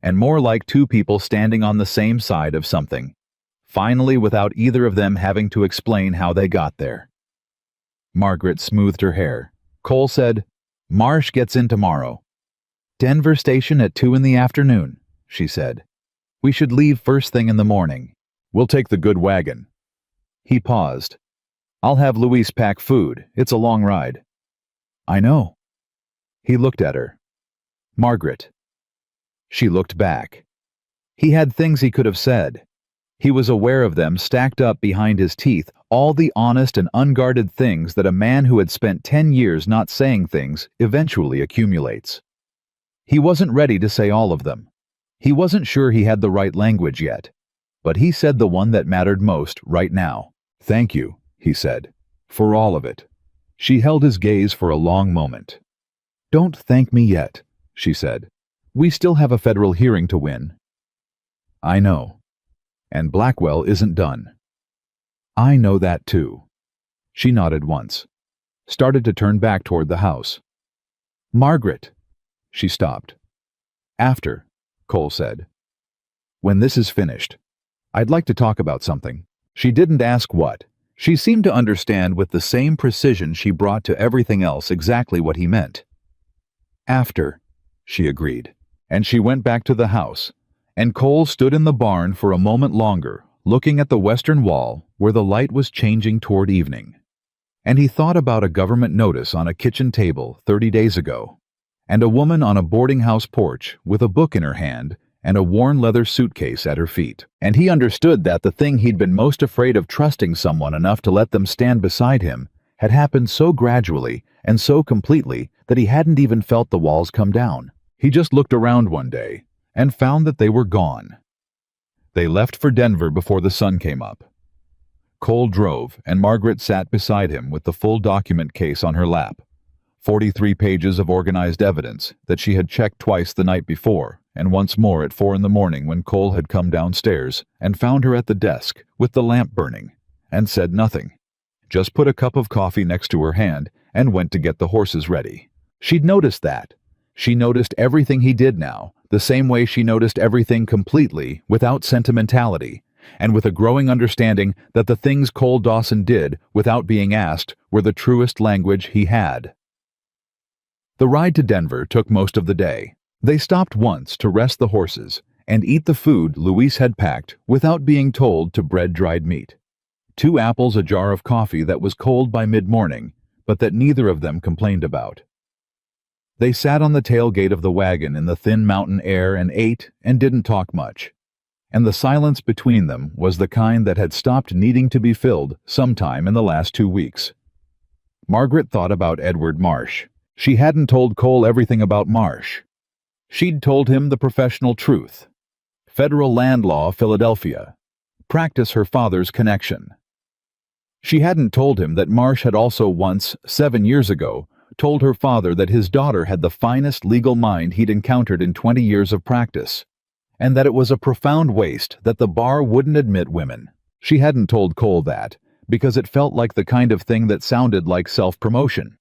and more like 2 people standing on the same side of something, finally without either of them having to explain how they got there. Margaret smoothed her hair. Cole said, "Marsh gets in tomorrow." "Denver station at 2 in the afternoon," she said. "We should leave first thing in the morning." "We'll take the good wagon." He paused. "I'll have Luis pack food. It's a long ride." "I know." He looked at her. "Margaret." She looked back. He had things he could have said. He was aware of them stacked up behind his teeth, all the honest and unguarded things that a man who had spent 10 years not saying things eventually accumulates. He wasn't ready to say all of them. He wasn't sure he had the right language yet, but he said the one that mattered most right now. "Thank you," he said, "for all of it." She held his gaze for a long moment. "Don't thank me yet," she said. "We still have a federal hearing to win." "I know. And Blackwell isn't done." "I know that too." She nodded once, started to turn back toward the house. "Margaret." She stopped. "After," Cole said. "When this is finished, I'd like to talk about something." She didn't ask what. She seemed to understand with the same precision she brought to everything else exactly what he meant. "After," she agreed, and she went back to the house, and Cole stood in the barn for a moment longer, looking at the western wall where the light was changing toward evening. And he thought about a government notice on a kitchen table 30 days ago, and a woman on a boarding house porch with a book in her hand and a worn leather suitcase at her feet. And he understood that the thing he'd been most afraid of, trusting someone enough to let them stand beside him, had happened so gradually and so completely that he hadn't even felt the walls come down. He just looked around one day and found that they were gone. They left for Denver before the sun came up. Cole drove, and Margaret sat beside him with the full document case on her lap. 43 pages of organized evidence that she had checked twice the night before, and once more at 4 a.m. when Cole had come downstairs and found her at the desk with the lamp burning, and said nothing. Just put a cup of coffee next to her hand and went to get the horses ready. She'd noticed that. She noticed everything he did now, the same way she noticed everything completely, without sentimentality, and with a growing understanding that the things Cole Dawson did, without being asked, were the truest language he had. The ride to Denver took most of the day. They stopped once to rest the horses and eat the food Luis had packed without being told to bread dried meat. 2 apples, a jar of coffee that was cold by mid-morning, but that neither of them complained about. They sat on the tailgate of the wagon in the thin mountain air and ate and didn't talk much. And the silence between them was the kind that had stopped needing to be filled sometime in the last 2 weeks. Margaret thought about Edward Marsh. She hadn't told Cole everything about Marsh. She'd told him the professional truth. Federal land law, Philadelphia. Practice her father's connection. She hadn't told him that Marsh had also once, 7 years ago, told her father that his daughter had the finest legal mind he'd encountered in 20 years of practice, and that it was a profound waste that the bar wouldn't admit women. She hadn't told Cole that, because it felt like the kind of thing that sounded like self-promotion,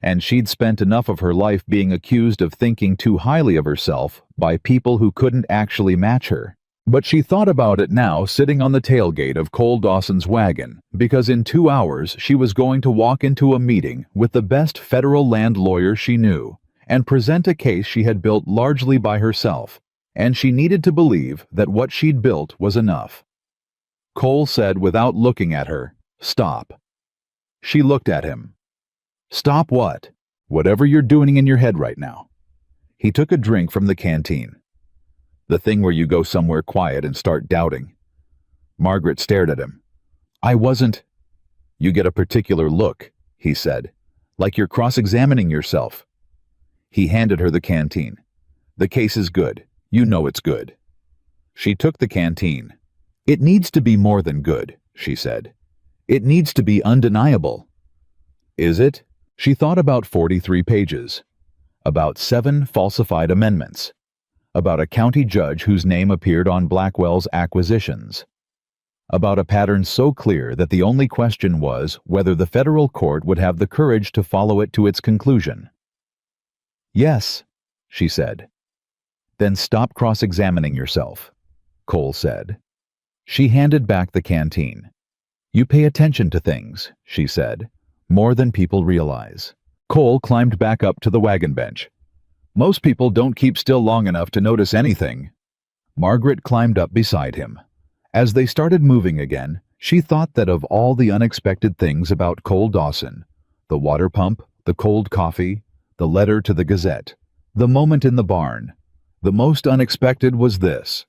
and she'd spent enough of her life being accused of thinking too highly of herself by people who couldn't actually match her. But she thought about it now sitting on the tailgate of Cole Dawson's wagon, because in 2 hours she was going to walk into a meeting with the best federal land lawyer she knew and present a case she had built largely by herself, and she needed to believe that what she'd built was enough. Cole said without looking at her, "Stop." She looked at him. "Stop what?" "Whatever you're doing in your head right now." He took a drink from the canteen. "The thing where you go somewhere quiet and start doubting." Margaret stared at him. "I wasn't—" "You get a particular look," he said, "like you're cross-examining yourself." He handed her the canteen. "The case is good. You know it's good." She took the canteen. "It needs to be more than good," she said. "It needs to be undeniable." "Is it?" She thought about 43 pages. About 7 falsified amendments. About a county judge whose name appeared on Blackwell's acquisitions. About a pattern so clear that the only question was whether the federal court would have the courage to follow it to its conclusion. "Yes," she said. "Then stop cross-examining yourself," Cole said. She handed back the canteen. "You pay attention to things," she said, "more than people realize." Cole climbed back up to the wagon bench. "Most people don't keep still long enough to notice anything." Margaret climbed up beside him. As they started moving again, she thought that of all the unexpected things about Cole Dawson, the water pump, the cold coffee, the letter to the Gazette, the moment in the barn, the most unexpected was this,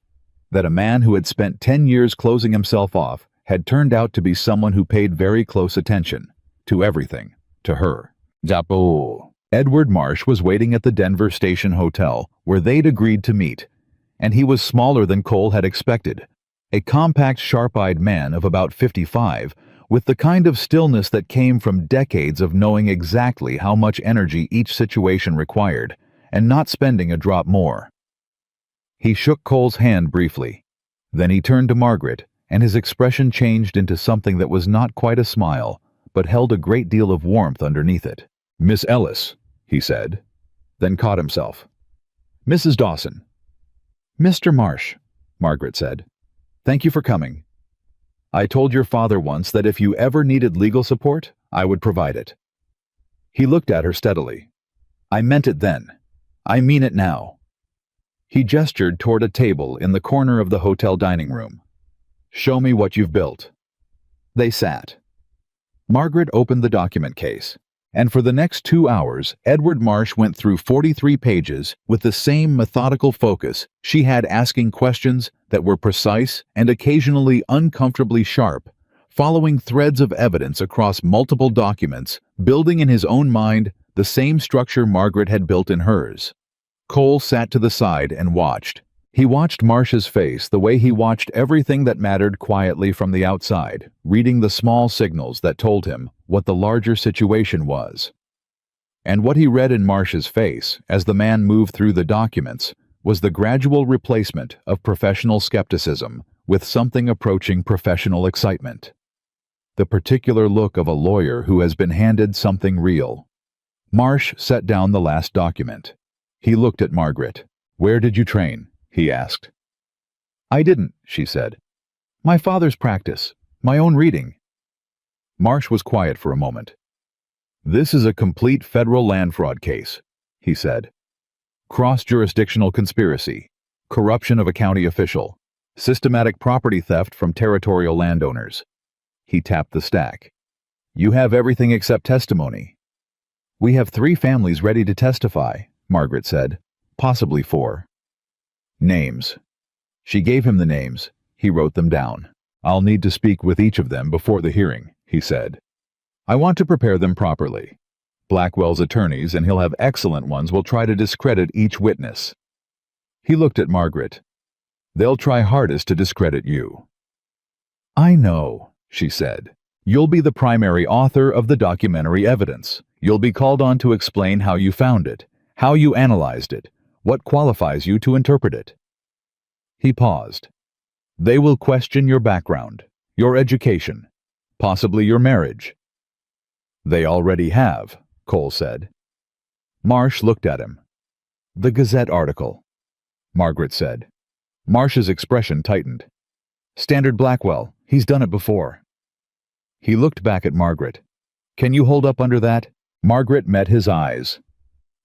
that a man who had spent 10 years closing himself off had turned out to be someone who paid very close attention to everything, to her. Japo. Edward Marsh was waiting at the Denver Station Hotel, where they'd agreed to meet, and he was smaller than Cole had expected, a compact, sharp-eyed man of about 55, with the kind of stillness that came from decades of knowing exactly how much energy each situation required, and not spending a drop more. He shook Cole's hand briefly. Then he turned to Margaret, and his expression changed into something that was not quite a smile, but held a great deal of warmth underneath it. "Miss Ellis," he said, then caught himself. "Mrs. Dawson." "Mr. Marsh," Margaret said. "Thank you for coming. I told your father once that if you ever needed legal support, I would provide it." He looked at her steadily. "I meant it then. I mean it now." He gestured toward a table in the corner of the hotel dining room. "Show me what you've built." They sat. Margaret opened the document case. And for the next 2 hours, Edward Marsh went through 43 pages with the same methodical focus she had, asking questions that were precise and occasionally uncomfortably sharp, following threads of evidence across multiple documents, building in his own mind the same structure Margaret had built in hers. Cole sat to the side and watched. He watched Marsh's face the way he watched everything that mattered, quietly from the outside, reading the small signals that told him what the larger situation was. And what he read in Marsh's face as the man moved through the documents was the gradual replacement of professional skepticism with something approaching professional excitement. The particular look of a lawyer who has been handed something real. Marsh set down the last document. He looked at Margaret. "Where did you train?" he asked. "I didn't," she said. "My father's practice, my own reading." Marsh was quiet for a moment. "This is a complete federal land fraud case," he said. "Cross-jurisdictional conspiracy, corruption of a county official, systematic property theft from territorial landowners." He tapped the stack. "You have everything except testimony." "We have 3 families ready to testify," Margaret said. "Possibly 4. "Names." She gave him the names. He wrote them down. "I'll need to speak with each of them before the hearing," he said. "I want to prepare them properly. Blackwell's attorneys, and he'll have excellent ones, will try to discredit each witness." He looked at Margaret. "They'll try hardest to discredit you." "I know," she said. "You'll be the primary author of the documentary evidence. You'll be called on to explain how you found it, how you analyzed it, what qualifies you to interpret it." He paused. "They will question your background, your education, possibly your marriage." "They already have," Cole said. Marsh looked at him. "The Gazette article," Margaret said. Marsh's expression tightened. "Standard Blackwell. He's done it before." He looked back at Margaret. "Can you hold up under that?" Margaret met his eyes.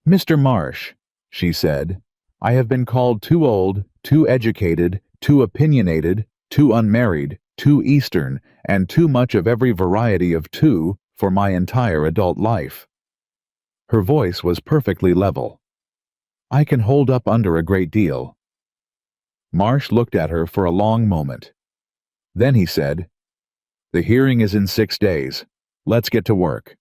"Mr. Marsh," she said, "I have been called too old, too educated, too opinionated, too unmarried, too Eastern, and too much of every variety of too for my entire adult life." Her voice was perfectly level. "I can hold up under a great deal." Marsh looked at her for a long moment. Then he said, "The hearing is in 6 days. Let's get to work."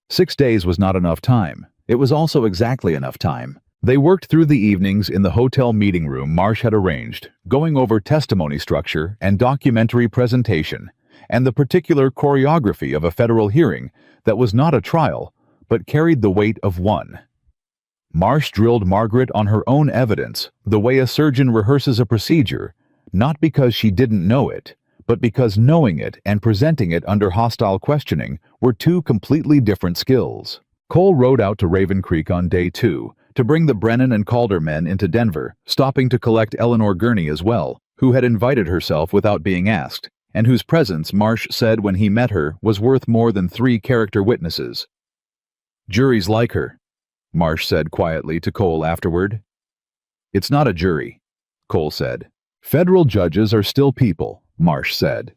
6 days was not enough time. It was also exactly enough time. They worked through the evenings in the hotel meeting room Marsh had arranged, going over testimony structure and documentary presentation, and the particular choreography of a federal hearing that was not a trial, but carried the weight of one. Marsh drilled Margaret on her own evidence, the way a surgeon rehearses a procedure, not because she didn't know it, but because knowing it and presenting it under hostile questioning were 2 completely different skills. Cole rode out to Raven Creek on day 2 to bring the Brennan and Calder men into Denver, stopping to collect Eleanor Gurney as well, who had invited herself without being asked, and whose presence Marsh said when he met her was worth more than 3 character witnesses. "Juries like her," Marsh said quietly to Cole afterward. "It's not a jury," Cole said. "Federal judges are still people," Marsh said.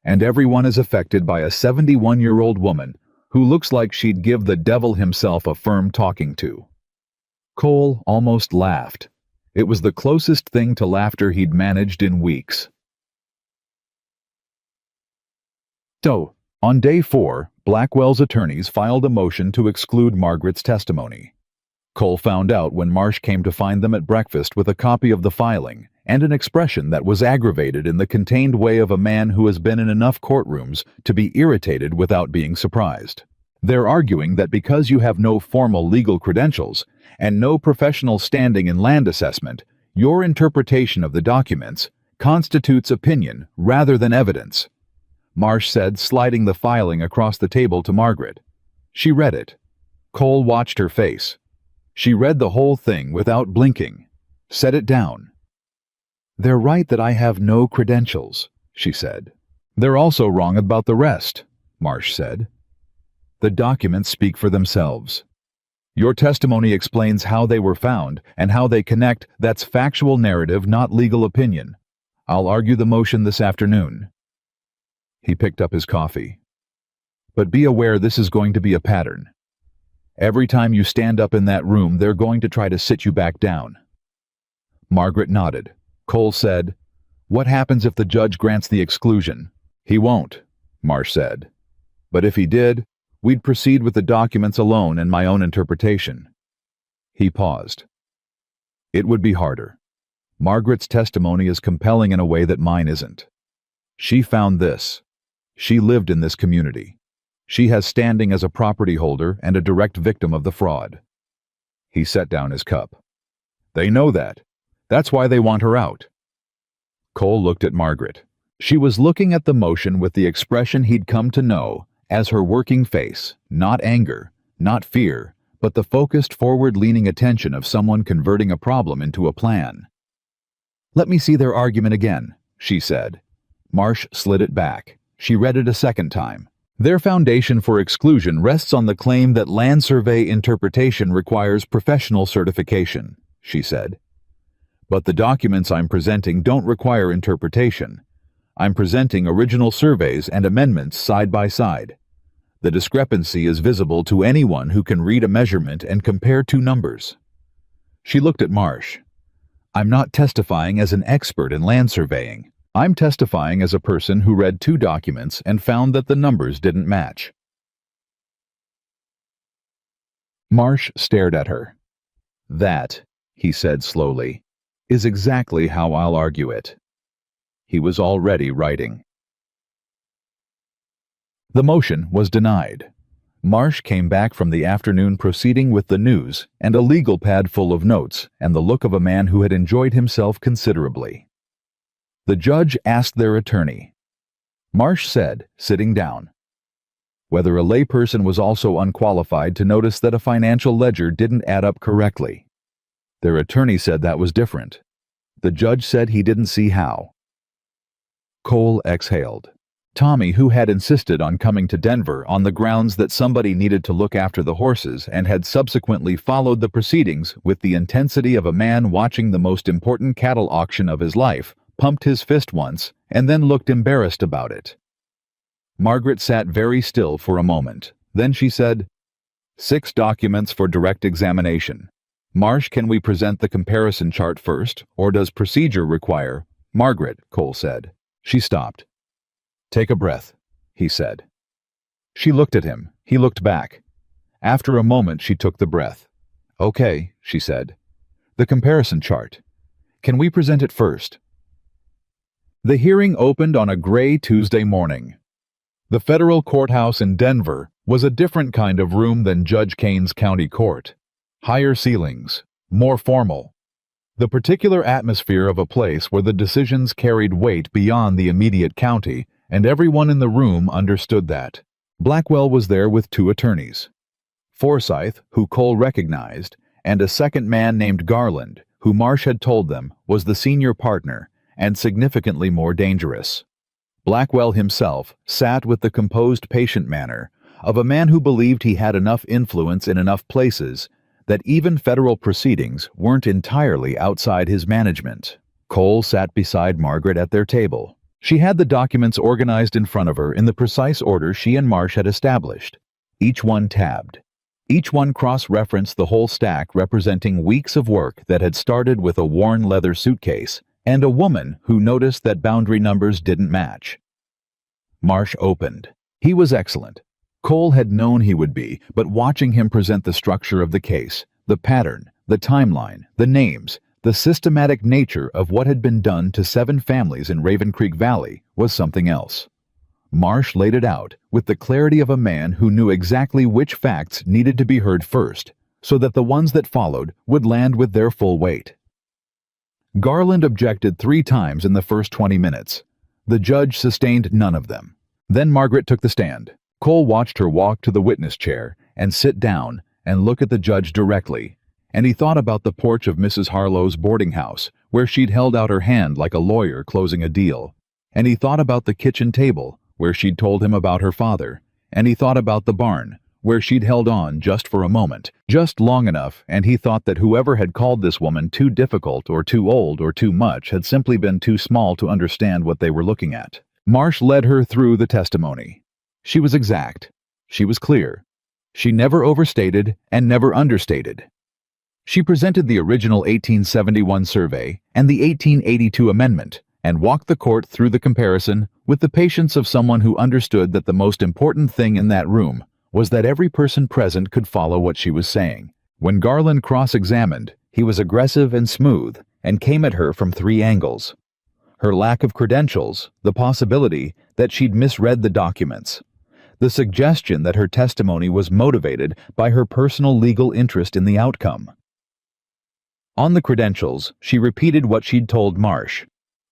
"And everyone is affected by a 71-year-old woman who looks like she'd give the devil himself a firm talking to." Cole almost laughed. It was the closest thing to laughter he'd managed in weeks. So, on day 4, Blackwell's attorneys filed a motion to exclude Margaret's testimony. Cole found out when Marsh came to find them at breakfast with a copy of the filing and an expression that was aggravated in the contained way of a man who has been in enough courtrooms to be irritated without being surprised. They're arguing that because you have no formal legal credentials and no professional standing in land assessment, your interpretation of the documents constitutes opinion rather than evidence, Marsh said, sliding the filing across the table to Margaret. She read it. Cole watched her face. She read the whole thing without blinking. Set it down. "They're right that I have no credentials," she said. "They're also wrong about the rest," Marsh said. "The documents speak for themselves. Your testimony explains how they were found and how they connect. That's factual narrative, not legal opinion. I'll argue the motion this afternoon." He picked up his coffee. But be aware this is going to be a pattern. Every time you stand up in that room, they're going to try to sit you back down." Margaret nodded. Cole said, "What happens if the judge grants the exclusion?" "He won't," Marsh said. "But if he did, we'd proceed with the documents alone and my own interpretation." He paused. "It would be harder. Margaret's testimony is compelling in a way that mine isn't. She found this. She lived in this community. She has standing as a property holder and a direct victim of the fraud." He set down his cup. "They know that. That's why they want her out." Cole looked at Margaret. She was looking at the motion with the expression he'd come to know as her working face, not anger, not fear, but the focused, forward-leaning attention of someone converting a problem into a plan. "Let me see their argument again," she said. Marsh slid it back. She read it a second time. "Their foundation for exclusion rests on the claim that land survey interpretation requires professional certification," she said. "But the documents I'm presenting don't require interpretation. I'm presenting original surveys and amendments side by side. The discrepancy is visible to anyone who can read a measurement and compare two numbers." She looked at Marsh. "I'm not testifying as an expert in land surveying. I'm testifying as a person who read two documents and found that the numbers didn't match." Marsh stared at her. "That," he said slowly, "is exactly how I'll argue it." He was already writing. The motion was denied. Marsh came back from the afternoon proceeding with the news and a legal pad full of notes and the look of a man who had enjoyed himself considerably. The judge asked their attorney. Marsh said, sitting down, whether a layperson was also unqualified to notice that a financial ledger didn't add up correctly. Their attorney said that was different. The judge said he didn't see how. Cole exhaled. Tommy, who had insisted on coming to Denver on the grounds that somebody needed to look after the horses and had subsequently followed the proceedings with the intensity of a man watching the most important cattle auction of his life, pumped his fist once and then looked embarrassed about it. Margaret sat very still for a moment. Then she said, 6 documents for direct examination. Marsh, can we present the comparison chart first, or does procedure require? Margaret, Cole said. She stopped. Take a breath, he said. She looked at him. He looked back. After a moment, she took the breath. Okay, she said. The comparison chart. Can we present it first? The hearing opened on a gray Tuesday morning. The federal courthouse in Denver was a different kind of room than Judge Kane's county court. Higher ceilings, more formal. The particular atmosphere of a place where the decisions carried weight beyond the immediate county, and everyone in the room understood that. Blackwell was there with 2 attorneys. Forsyth, who Cole recognized, and a second man named Garland, who Marsh had told them was the senior partner and significantly more dangerous. Blackwell himself sat with the composed, patient manner of a man who believed he had enough influence in enough places that even federal proceedings weren't entirely outside his management. Cole sat beside Margaret at their table. She had the documents organized in front of her in the precise order she and Marsh had established, each one tabbed. Each one cross-referenced the whole stack, representing weeks of work that had started with a worn leather suitcase and a woman who noticed that boundary numbers didn't match. Marsh opened. He was excellent. Cole had known he would be, but watching him present the structure of the case, the pattern, the timeline, the names, the systematic nature of what had been done to 7 families in Raven Creek Valley was something else. Marsh laid it out with the clarity of a man who knew exactly which facts needed to be heard first, so that the ones that followed would land with their full weight. Garland objected 3 times in the first 20 minutes. The judge sustained none of them. Then Margaret took the stand. Cole watched her walk to the witness chair and sit down and look at the judge directly, and he thought about the porch of Mrs. Harlow's boarding house, where she'd held out her hand like a lawyer closing a deal, and he thought about the kitchen table, where she'd told him about her father, and he thought about the barn, where she'd held on just for a moment, just long enough, and he thought that whoever had called this woman too difficult or too old or too much had simply been too small to understand what they were looking at. Marsh led her through the testimony. She was exact. She was clear. She never overstated and never understated. She presented the original 1871 survey and the 1882 amendment and walked the court through the comparison with the patience of someone who understood that the most important thing in that room was that every person present could follow what she was saying. When Garland cross-examined, he was aggressive and smooth and came at her from three angles. Her lack of credentials, the possibility that she'd misread the documents, the suggestion that her testimony was motivated by her personal legal interest in the outcome. On the credentials, she repeated what she'd told Marsh.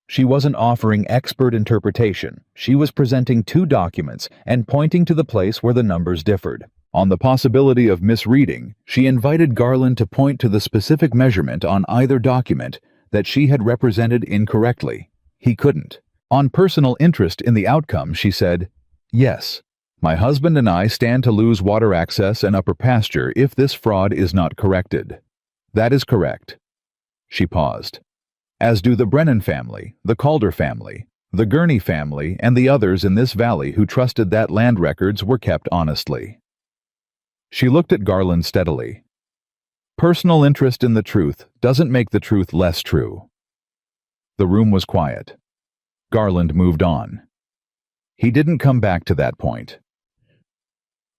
She wasn't offering expert interpretation. She was presenting two documents and pointing to the place where the numbers differed. On the possibility of misreading, she invited Garland to point to the specific measurement on either document that she had represented incorrectly. He couldn't. On personal interest in the outcome, she said, "Yes, my husband and I stand to lose water access and upper pasture if this fraud is not corrected." "That is correct." She paused. "As do the Brennan family, the Calder family, the Gurney family, and the others in this valley who trusted that land records were kept honestly." She looked at Garland steadily. "Personal interest in the truth doesn't make the truth less true." The room was quiet. Garland moved on. He didn't come back to that point.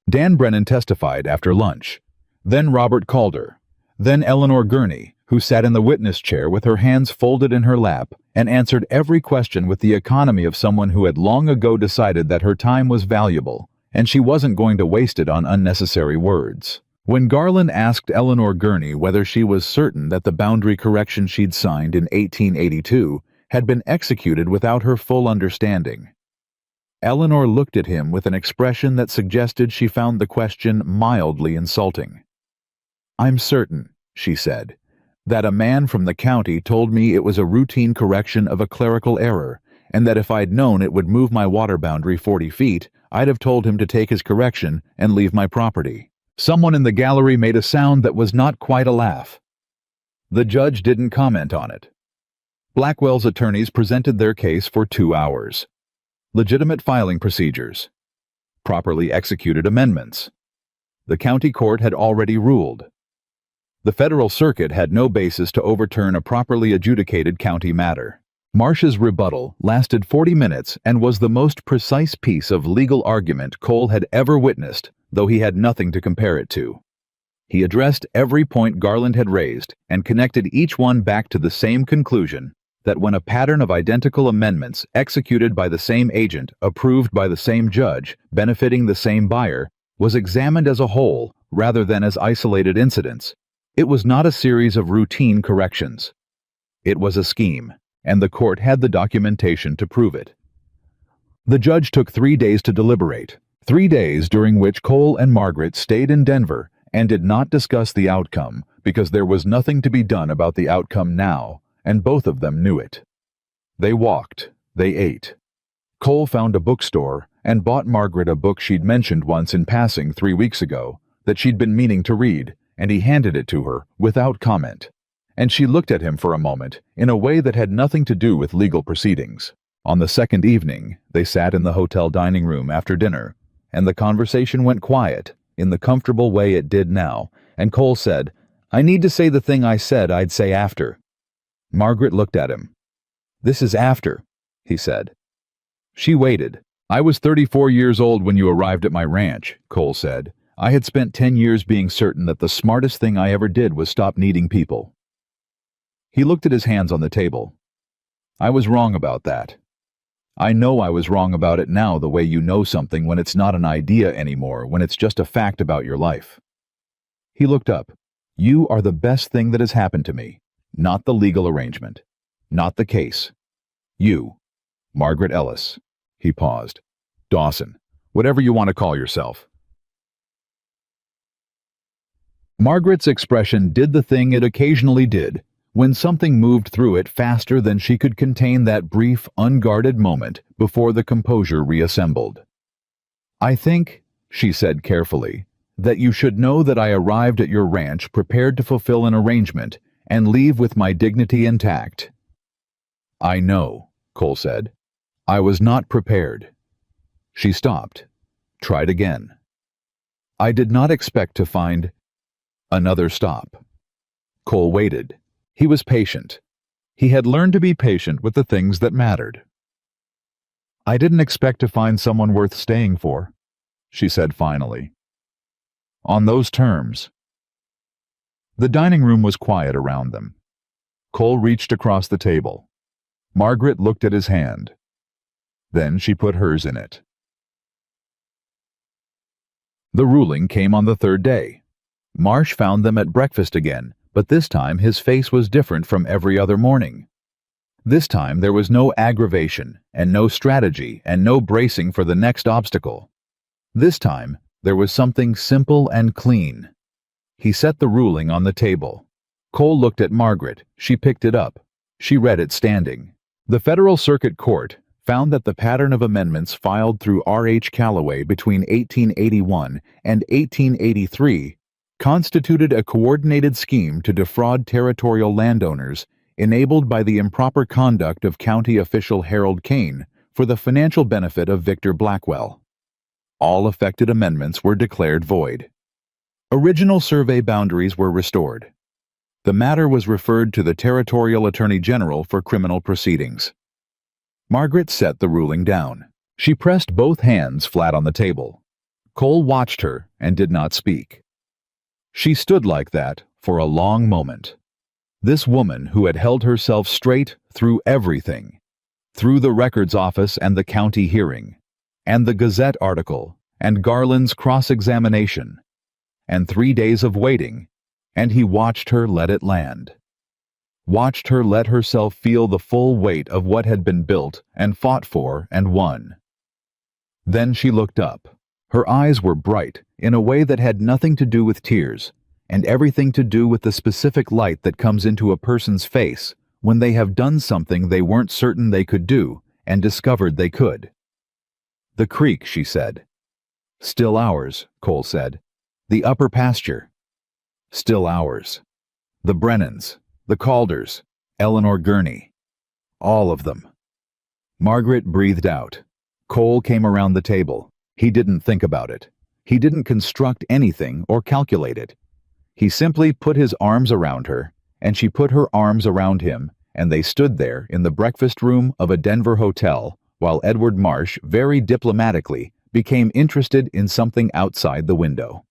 Dan Brennan testified after lunch, then Robert Calder, then Eleanor Gurney, who sat in the witness chair with her hands folded in her lap and answered every question with the economy of someone who had long ago decided that her time was valuable and she wasn't going to waste it on unnecessary words. When Garland asked Eleanor Gurney whether she was certain that the boundary correction she'd signed in 1882 had been executed without her full understanding, Eleanor looked at him with an expression that suggested she found the question mildly insulting. "I'm certain," she said, "that a man from the county told me it was a routine correction of a clerical error, and that if I'd known it would move my water boundary 40 feet, I'd have told him to take his correction and leave my property." Someone in the gallery made a sound that was not quite a laugh. The judge didn't comment on it. Blackwell's attorneys presented their case for 2 hours. Legitimate filing procedures. Properly executed amendments. The county court had already ruled. The federal circuit had no basis to overturn a properly adjudicated county matter. Marsh's rebuttal lasted 40 minutes and was the most precise piece of legal argument Cole had ever witnessed, though he had nothing to compare it to. He addressed every point Garland had raised and connected each one back to the same conclusion, that when a pattern of identical amendments executed by the same agent, approved by the same judge, benefiting the same buyer, was examined as a whole rather than as isolated incidents, it was not a series of routine corrections. It was a scheme, and the court had the documentation to prove it. The judge took 3 days to deliberate, 3 days during which Cole and Margaret stayed in Denver and did not discuss the outcome because there was nothing to be done about the outcome now, and both of them knew it. They walked, they ate. Cole found a bookstore and bought Margaret a book she'd mentioned once in passing 3 weeks ago that she'd been meaning to read, and he handed it to her without comment. And she looked at him for a moment in a way that had nothing to do with legal proceedings. On the second evening, they sat in the hotel dining room after dinner, and the conversation went quiet, in the comfortable way it did now, and Cole said, "I need to say the thing I said I'd say after." Margaret looked at him. "This is after," he said. She waited. "I was 34 years old when you arrived at my ranch," Cole said. "I had spent 10 years being certain that the smartest thing I ever did was stop needing people." He looked at his hands on the table. "I was wrong about that. I know I was wrong about it now, the way you know something when it's not an idea anymore, when it's just a fact about your life." He looked up. "You are the best thing that has happened to me. Not the legal arrangement. Not the case. You, Margaret Ellis." He paused. "Dawson. Whatever you want to call yourself." Margaret's expression did the thing it occasionally did, when something moved through it faster than she could contain that brief, unguarded moment before the composure reassembled. "I think," she said carefully, "that you should know that I arrived at your ranch prepared to fulfill an arrangement and leave with my dignity intact." "I know," Cole said. "I was not prepared." She stopped. Tried again. I did not expect to find another stop. Cole waited. He was patient. He had learned to be patient with the things that mattered. I didn't expect to find someone worth staying for, she said finally. On those terms. The dining room was quiet around them. Cole reached across the table. Margaret looked at his hand. Then she put hers in it. The ruling came on the third day. Marsh found them at breakfast again, but this time his face was different from every other morning. This time there was no aggravation, and no strategy, and no bracing for the next obstacle. This time there was something simple and clean. He set the ruling on the table. Cole looked at Margaret. She picked it up. She read it standing. The Federal Circuit Court found that the pattern of amendments filed through R.H. Calloway between 1881 and 1883 constituted a coordinated scheme to defraud territorial landowners enabled by the improper conduct of county official Harold Kane for the financial benefit of Victor Blackwell. All affected amendments were declared void. Original survey boundaries were restored. The matter was referred to the Territorial Attorney General for criminal proceedings. Margaret set the ruling down. She pressed both hands flat on the table. Cole watched her and did not speak. She stood like that for a long moment. This woman who had held herself straight through everything, through the records office and the county hearing, and the Gazette article, and Garland's cross-examination, and 3 days of waiting, and he watched her let it land. Watched her let herself feel the full weight of what had been built and fought for and won. Then she looked up. Her eyes were bright in a way that had nothing to do with tears, and everything to do with the specific light that comes into a person's face when they have done something they weren't certain they could do and discovered they could. The creek, she said. Still ours, Cole said. The upper pasture. Still ours. The Brennans, the Calders, Eleanor Gurney. All of them. Margaret breathed out. Cole came around the table. He didn't think about it. He didn't construct anything or calculate it. He simply put his arms around her, and she put her arms around him, and they stood there in the breakfast room of a Denver hotel while Edward Marsh, very diplomatically, became interested in something outside the window.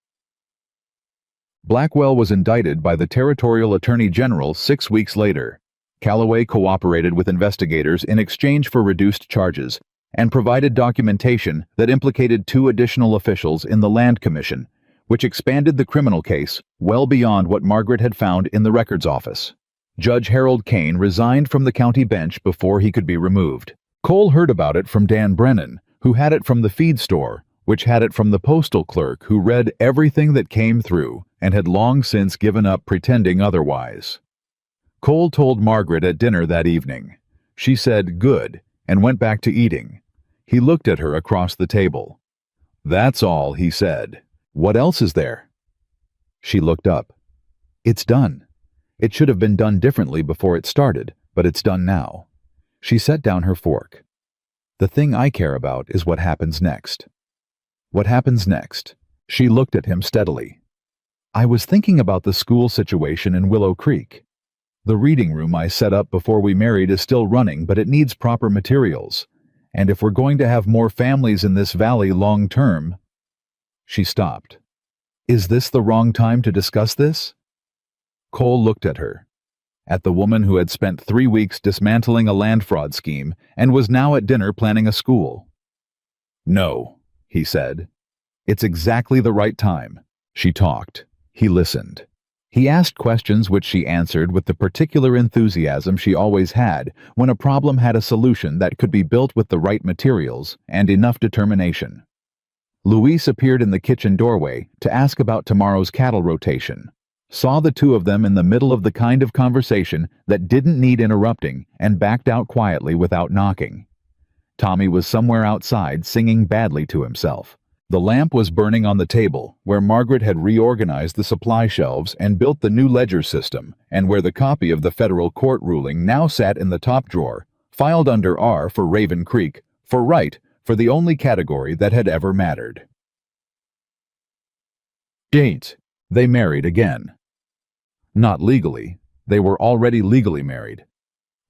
Blackwell was indicted by the Territorial Attorney General 6 weeks later. Calloway cooperated with investigators in exchange for reduced charges and provided documentation that implicated 2 additional officials in the Land Commission, which expanded the criminal case well beyond what Margaret had found in the records office. Judge Harold Kane resigned from the county bench before he could be removed. Cole heard about it from Dan Brennan, who had it from the feed store, which had it from the postal clerk who read everything that came through and had long since given up pretending otherwise. Cole told Margaret at dinner that evening. She said, "Good," and went back to eating. He looked at her across the table. "That's all," he said. "What else is there?" She looked up. "It's done. It should have been done differently before it started, but it's done now." She set down her fork. "The thing I care about is what happens next." "What happens next?" She looked at him steadily. "I was thinking about the school situation in Willow Creek. The reading room I set up before we married is still running, but it needs proper materials. And if we're going to have more families in this valley long term..." She stopped. "Is this the wrong time to discuss this?" Cole looked at her. At the woman who had spent 3 weeks dismantling a land fraud scheme and was now at dinner planning a school. "No," he said. "It's exactly the right time." She talked. He listened. He asked questions which she answered with the particular enthusiasm she always had when a problem had a solution that could be built with the right materials and enough determination. Luis appeared in the kitchen doorway to ask about tomorrow's cattle rotation. Saw the 2 of them in the middle of the kind of conversation that didn't need interrupting and backed out quietly without knocking. Tommy was somewhere outside singing badly to himself. The lamp was burning on the table, where Margaret had reorganized the supply shelves and built the new ledger system, and where the copy of the federal court ruling now sat in the top drawer, filed under R for Raven Creek, for right, for the only category that had ever mattered. 8. They married again. Not legally, they were already legally married.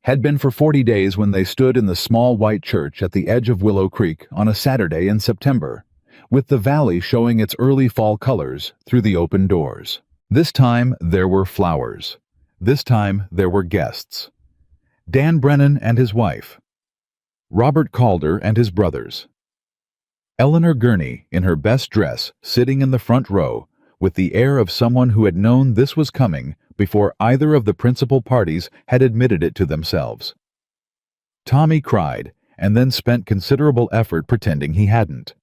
Had been for 40 days when they stood in the small white church at the edge of Willow Creek on a Saturday in September, with the valley showing its early fall colors through the open doors. This time there were flowers. This time there were guests. Dan Brennan and his wife. Robert Calder and his brothers. Eleanor Gurney in her best dress sitting in the front row with the air of someone who had known this was coming before either of the principal parties had admitted it to themselves. Tommy cried and then spent considerable effort pretending he hadn't.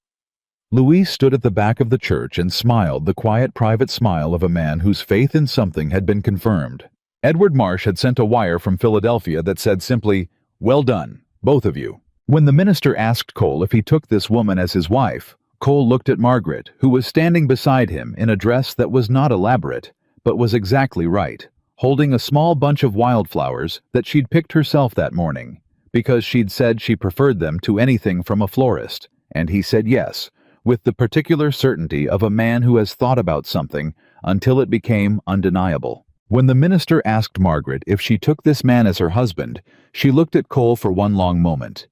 Louise stood at the back of the church and smiled the quiet private smile of a man whose faith in something had been confirmed. Edward Marsh had sent a wire from Philadelphia that said simply, "Well done, both of you." When the minister asked Cole if he took this woman as his wife, Cole looked at Margaret, who was standing beside him in a dress that was not elaborate, but was exactly right, holding a small bunch of wildflowers that she'd picked herself that morning, because she'd said she preferred them to anything from a florist, and he said yes, with the particular certainty of a man who has thought about something until it became undeniable. When the minister asked Margaret if she took this man as her husband, she looked at Cole for one long moment.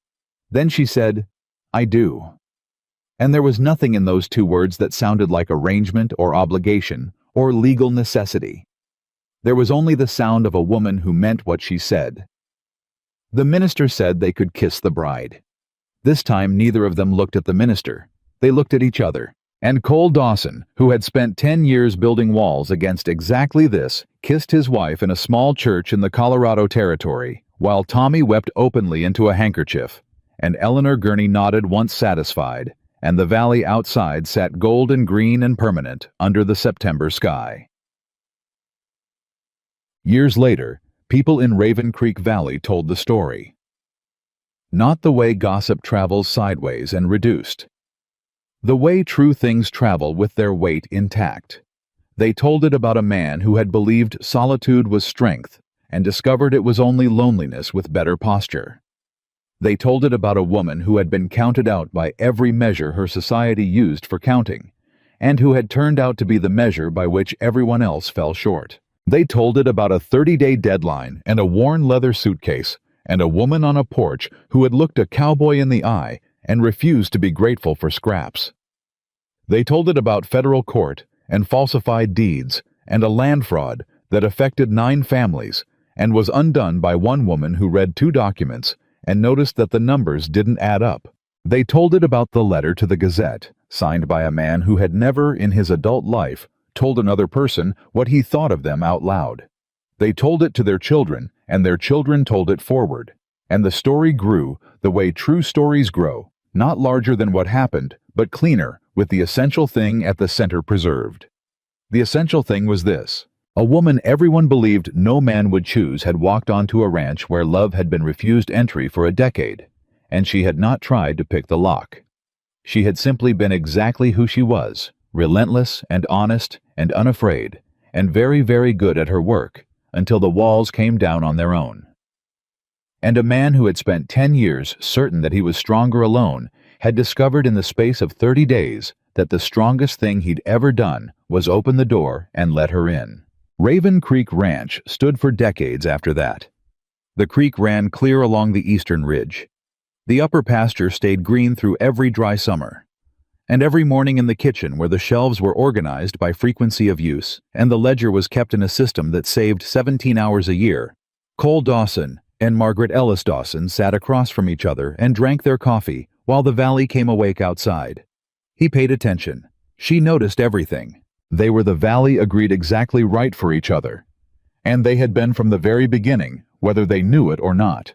Then she said, "I do." And there was nothing in those two words that sounded like arrangement or obligation or legal necessity. There was only the sound of a woman who meant what she said. The minister said they could kiss the bride. This time neither of them looked at the minister. They looked at each other. And Cole Dawson, who had spent 10 years building walls against exactly this, kissed his wife in a small church in the Colorado Territory, while Tommy wept openly into a handkerchief, and Eleanor Gurney nodded once satisfied, and the valley outside sat gold and green and permanent under the September sky. Years later, people in Raven Creek Valley told the story. Not the way gossip travels sideways and reduced. The way true things travel with their weight intact. They told it about a man who had believed solitude was strength and discovered it was only loneliness with better posture. They told it about a woman who had been counted out by every measure her society used for counting, and who had turned out to be the measure by which everyone else fell short. They told it about a 30-day deadline and a worn leather suitcase, and a woman on a porch who had looked a cowboy in the eye and refused to be grateful for scraps. They told it about federal court and falsified deeds and a land fraud that affected 9 families and was undone by one woman who read 2 documents and noticed that the numbers didn't add up. They told it about the letter to the Gazette, signed by a man who had never in his adult life told another person what he thought of them out loud. They told it to their children, and their children told it forward. And the story grew the way true stories grow, not larger than what happened, but cleaner, with the essential thing at the center preserved. The essential thing was this. A woman everyone believed no man would choose had walked onto a ranch where love had been refused entry for a decade, and she had not tried to pick the lock. She had simply been exactly who she was, relentless and honest and unafraid, and very, very good at her work, until the walls came down on their own. And a man who had spent 10 years certain that he was stronger alone had discovered in the space of 30 days that the strongest thing he'd ever done was open the door and let her in. Raven Creek Ranch stood for decades after that. The creek ran clear along the eastern ridge. The upper pasture stayed green through every dry summer. And every morning in the kitchen, where the shelves were organized by frequency of use and the ledger was kept in a system that saved 17 hours a year, Cole Dawson and Margaret Ellis Dawson sat across from each other and drank their coffee while the valley came awake outside. He paid attention. She noticed everything. They were the valley agreed exactly right for each other. And they had been from the very beginning, whether they knew it or not.